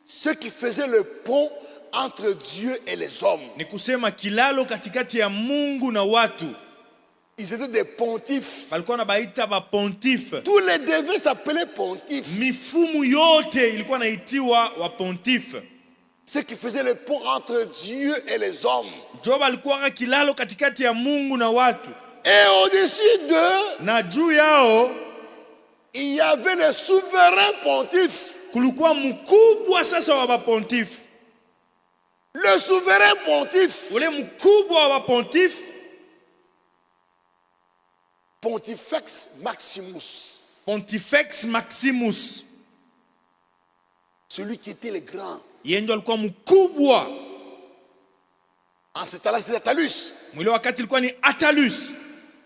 ceux qui faisaient le pont entre Dieu et les hommes.
ni kusema kilalo katikati ya Mungu na watu.
Ils étaient des pontifes.
Balikuwa na baita ba pontife.
Tous les devins s'appelaient pontifes.
Mifumu yote ilikuwa naitiwa wa pontife.
Ceux qui faisaient le pont entre Dieu et les hommes.
Njo balikuwa kilalo katikati ya Mungu na watu.
Et au-dessus d'eux,
Na juu yao
il y avait le souverain pontife.
kulikuwa mkubwa sasa wa bapontife.
Le souverain pontife.
Ule mkubwa wa bapontife
Pontifex Maximus.
Pontifex Maximus,
Celui qui était le grand.
yeye ndo alikuwa mkubwa.
En ce temps-là, c'était Attalus.
Mwile wakati ilikuwa ni Attalus.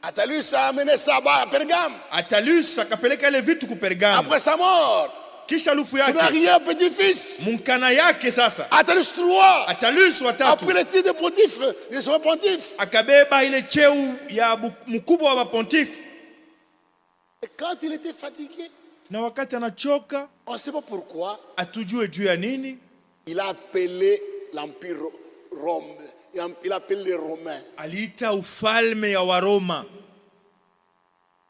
Attalus a amené ça à Pergame.
Attalus akapeleka ile vitu ku Pergamo.
Après sa mort,
Kisha lufu
son
yake
arrière-petit-fils,
munkana yake sasa
Attalus III,
Attalus
a
watatu
pris le titre de pontife, de son pontife.
akabeba ile cheu ya mkubwa wa pontife.
Et quand il était fatigué,
Na wakati anachoka
on ne sait pas pourquoi,
atujue juu ya nini,
il a appelé l'Empire Rome. Il a appelé les Romains.
aliita ufalme ya Waroma.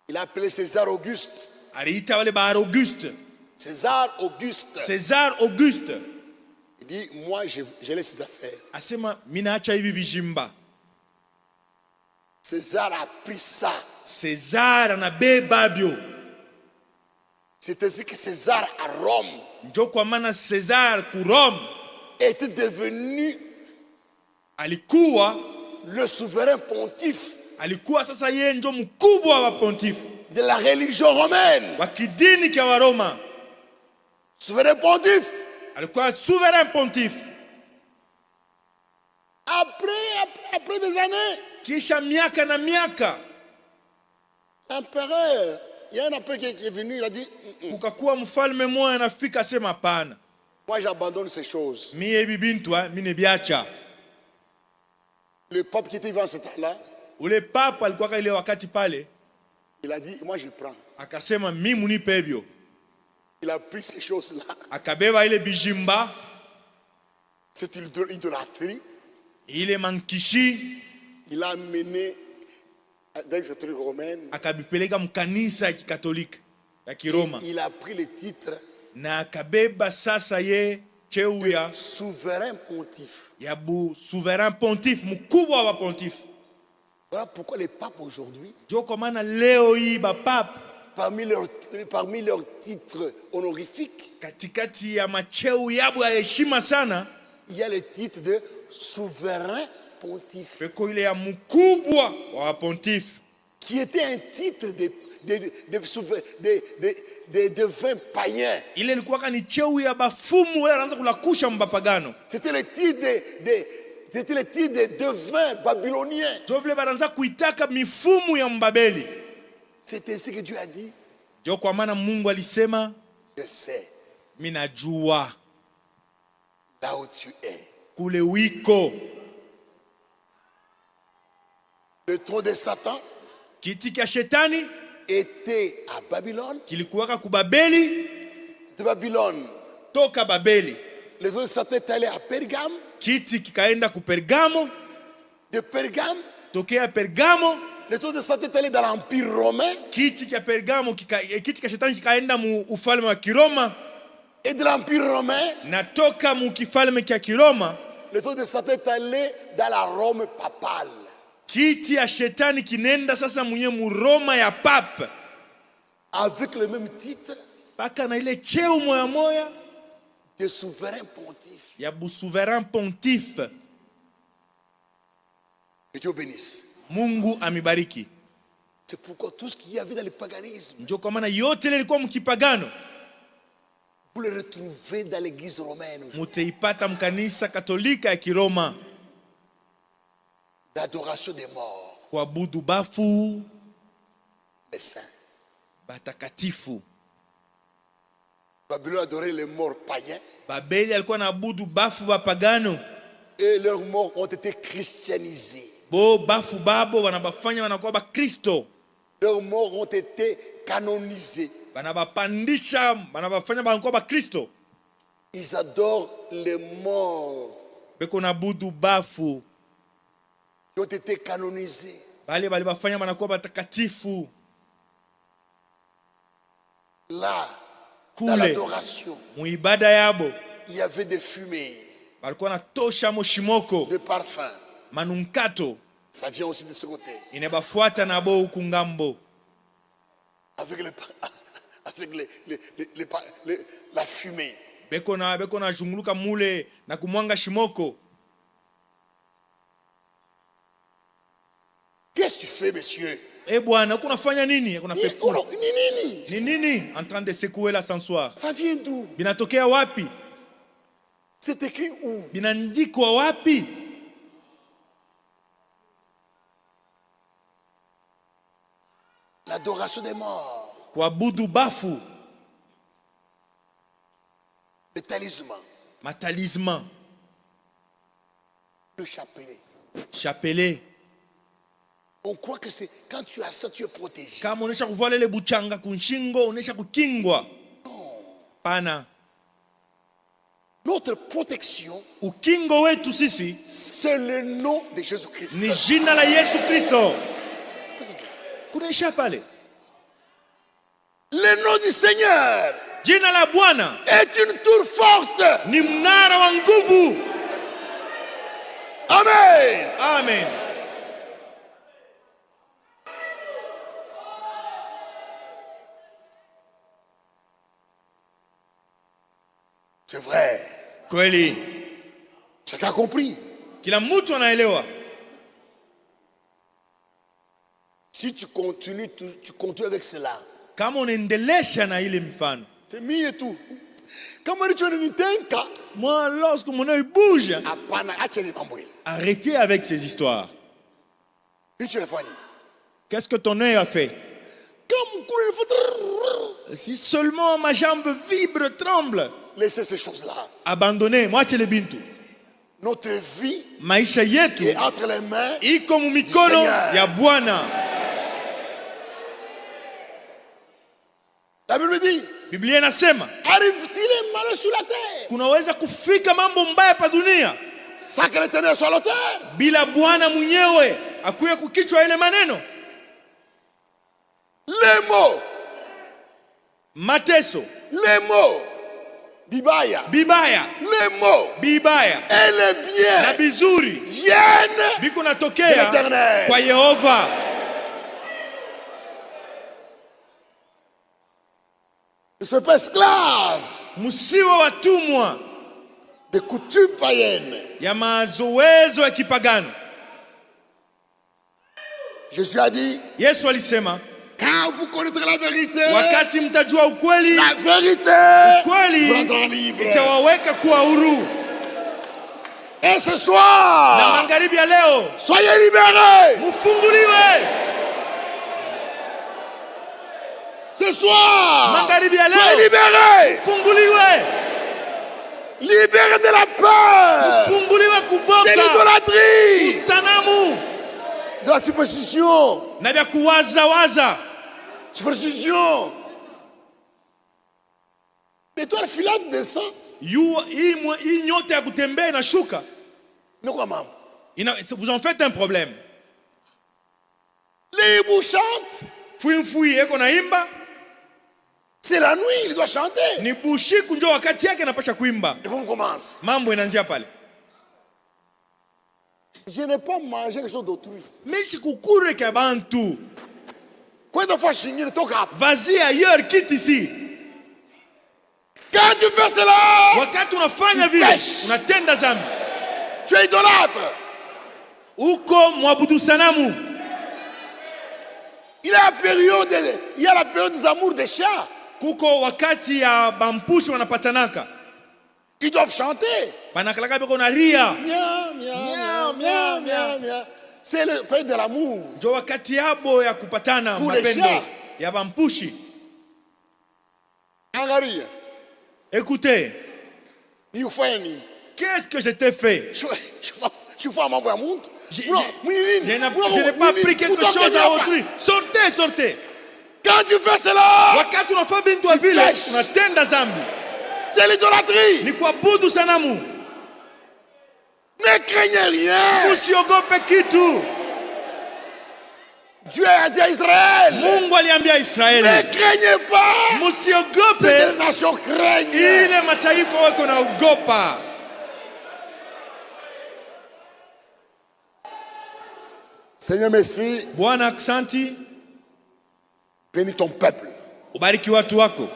Il a appelé César Auguste.
Aliita wale ba Auguste,
César Auguste.
César Auguste.
Il dit, moi, je laisse ces affaires.
Asema mina acha hivi bijimba.
César a pris ça.
César anabeba bio.
C'est ainsi que César à Rome
Njo kwa maana César ku Rome
était devenu
alikuwa
le souverain pontife
sasa yeye njo mkubwa wa pontife
de la religion romaine.
wa kidini cha Waroma.
Souverain pontife.
Alikuwa souverain pontife.
Après des années,
Kisha miaka na miaka
l'empereur, il y a un empereur qui est venu, il a dit,
kukakuwa mfalme mmoja anafika asema hapana,
moi j'abandonne ces choses.
mie hivi bintu mimi biacha.
Le pape qui était vivant ce temps-là,
Ule papa alikuwa ile wakati pale
il a dit, moi je prends.
akasema mimi munipe hivyo.
Il a pris ces choses-là,
Akabeba ile bijimba,
cette idolâtrie,
ile mankishi,
il a amené dans cette truc romaine.
akabipeleka mkanisa ya kikatolika ya Kiroma.
Il a pris le titre
Na akabeba sasa ye cheu ya
souverain pontife.
bu souverain pontife, mkubwa wa pontife.
Voilà pourquoi les papes aujourd'hui,
Jo kwa maana leo hii ba papa
parmi leurs titres honorifiques,
katikati ya macheu yabu ya heshima sana,
il y a le titre de souverain pontife,
peko ile ya mkubwa wa pontife,
qui était un titre de devins païens.
ile ilikuwa ni cheu ya bafumu wale anaanza kulakusha mbapagano.
C'était le titre C'était le titre des devins babyloniens.
njo vile banaanza kuitaka mifumu ya mbabeli.
C'est ainsi que Dieu a dit.
Njo kwa maana Mungu alisema,
Je sais
minajua
là où tu es.
kule wiko.
Le trône de Satan
Kiti kya shetani
était à Babylone.
kilikuwaka ku Babeli,
De Babylone,
toka Babeli
le trône de Satan est allé à Pergame.
kiti kikaenda ku Pergamo,
De Pergame,
tokea Pergamo
le trône de Satan est allé dans l'Empire romain.
kiti kya Pergamo kiti kya shetani kikaenda mu ufalme wa Kiroma,
Et de l'Empire romain,
na toka mu kifalme kya Kiroma
le trône de Satan est allé dans la Rome papale.
kiti ya shetani kinenda sasa mwenye mu Roma ya pape,
Avec le même titre
paka na ile cheo moya moya
de souverain pontife.
ya bu souverain pontif.
Que Dieu bénisse.
Mungu amibariki.
C'est pourquoi tout ce qu'il y avait dans le paganisme,
Njo kwa maana yote ile ilikuwa mkipagano
vous le retrouvez dans l'église romaine aujourd'hui.
muteipata mkanisa Katolika ya Kiroma.
L'adoration des morts,
Kuabudu bafu
les saints.
batakatifu.
Babylone adorait les morts païens
Babeli alikuwa naabudu bafu bapagano,
et leurs morts ont été christianisés.
bo bafu babo wanabafanya wanakuwa Bakristo,
Leurs morts ont été canonisés.
banabapandisha banabafanya wanakuwa Bakristo.
Ils adorent les morts
Beko naabudu bafu
qui ont été canonisés.
bali balibafanya wanakuwa batakatifu.
Là, dans
Kule
l'adoration,
muibada yabo
il y avait des fumées,
balikuwa natosha moshimoko
des parfums.
manunkato,
Ça vient aussi de ce côté.
inabafuata na bo huku ngambo,
Avec, la fumée.
beko na junguluka mule na kumwanga shimoko.
Qu'est-ce que tu fais, monsieur?
Bwana, uko unafanya nini? Kuna pepo
Nini?
ni nini en train de secouer l'ascenseur?
Ça vient d'où?
Binatokea wapi?
C'est écrit où?
Binaandikwa wapi?
L'adoration des morts,
Kuabudu bafu,
le talisman,
matalisman,
le chapelet.
chapelet.
On croit que c'est quand tu as ça, tu es protégé.
Kama unesha kuvala ile buchanga kunshingo, unesha kukingwa. Pana.
Notre protection,
Ukingo wetu sisi
c'est le nom de Jésus-Christ.
ni jina la Yesu Kristo. Kunaisha pale.
Le nom du Seigneur
Jina la Bwana
est une tour forte.
ni mnara wa nguvu.
Amen.
Amen.
C'est vrai.
Kweli.
Chacun a compris.
Kila mtu anaelewa.
Si tu continues avec cela.
Kama unaendelesha na ile mfano.
C'est mis et tout. Kama ni choni nitenka.
Moi, lorsque mon œil bouge,
Apana acheni mambo ile.
arrêtez avec ces histoires.
Ni choni fanya.
Qu'est-ce que ton œil a fait?
Comme kule faut
Si seulement ma jambe vibre, tremble,
laissez ces choses-là.
abandonnez, mwache le bintu.
Notre vie
Maisha yetu
est entre les mains.
iko mu mikono
Seigneur.
ya Bwana.
La Bible dit,
Biblia inasema
arrive-t-il malheur sur la terre
kunaweza kufika mambo mbaya pa dunia
sans que l'Éternel soit l'auteur?
bila Bwana mwenyewe akuye kukichwa ile maneno.
Les mots,
Mateso,
les mots, bibaya,
bibaya,
les mots
bibaya
et les
na
biens
bizuri
viennent
biko
de
natokea
l'Éternel.
kwa Yehova.
Ne soyez pas esclaves
Msiwe watumwa
des coutumes païennes.
ya mazoezo ya kipagano.
Jésus a dit,
Yesu alisema
quand vous connaîtrez la vérité,
wakati mtajua ukweli,
la vérité vous
ukweli
rendra libre.
itawaweka kuwa huru.
Et ce soir,
na magharibi ya leo
soyez libérés.
mufunguliwe.
Ce soir,
Magharibi ya
soyez
leo
libérés.
funguliwe.
Libérés de la peur,
Funguliwe
de
kuboka,
l'idolâtrie,
usanamu
de la superstition.
na vya kuwazawaza.
Superstition. L'étoile filante descend.
Hii nyota ya kutembea inashuka.
Ne quoi, maman?
Vous en faites un problème.
Les hiboux chantent.
Fui eko naimba,
C'est la nuit, il doit chanter.
ni bushiku ndio wakati yake anapasha kuimba.
Et on commence.
Mambo inaanzia pale.
Je n'ai pas mangé quelque chose d'autrui.
Mishi kukure kwa bantu.
Quand on fait chinguer, toka.
Vas-y ailleurs, quitte ici.
Quand tu fais cela,
Wakati unafanya vile,
Pêche.
unatenda dhambi.
tu es idolâtre.
Uko mwabudu sanamu.
Il y a la période des amours des chats.
Kuko wakati ya bampushi wanapatanaka.
Ils doivent chanter.
Banakalaka beko na ria.
Miam, miam, miam, miam, miam. C'est le période de l'amour.
Ndio wakati yabo ya kupatana
Pour les
mapendo
chats.
ya bampushi.
Angalia.
Écoutez,
Il faut un nid.
qu'est-ce que je t'ai fait?
Je fais un membre à montre.
Je n'ai pas pris quelque chose à autrui. Sortez, sortez.
Quand tu fais cela,
Wakati unafanya bintu wa vile,
Pêche.
unatenda dhambi.
c'est l'idolâtrie.
Ni kuabudu sanamu.
Ne craignez rien.
Usiogope kitu.
Dieu a dit à Israël,
Mungu aliambia
ne
Israeli,
craignez pas. C'est que
musiogope
les nations craignent.
ile mataifa wako na ugopa.
Seigneur, merci.
Bwana aksanti,
Bénis ton peuple.
ubariki watu wako.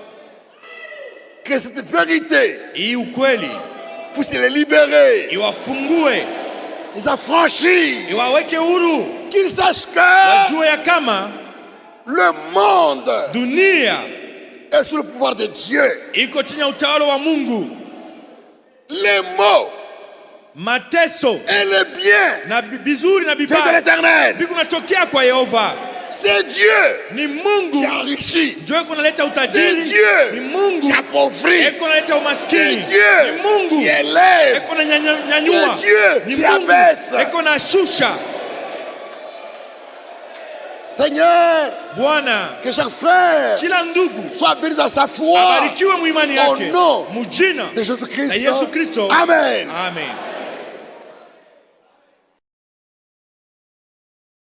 Que cette vérité
Hii ukweli
puisse les libérer,
iwafungue,
les affranchir.
iwaweke huru,
Qu'ils sachent que
wajue ya kama
le monde
dunia
est sous le pouvoir de Dieu.
iko chini ya utawala wa Mungu.
Les maux
Mateso
et le bien
na bizuri na
viennent de
bibaya
l'Éternel.
biko natokea kwa Yehova.
C'est Dieu
Ni Mungu
qui enrichit.
ndio iko naleta
C'est
utajiri.
Dieu
Ni Mungu
qui appauvrit.
iko naleta
C'est
umaskini.
Dieu
Ni Mungu
qui élève.
iko na nyanyua.
C'est Dieu
Ni
qui
Mungu
abaisse.
iko na shusha.
Seigneur,
Bwana,
que chaque frère
kila ndugu
soit béni dans sa foi.
abarikiwe muimani
Au
yake
nom
mujina
de Jésus-Christ.
na Yesu Kristo.
Amen.
Amen.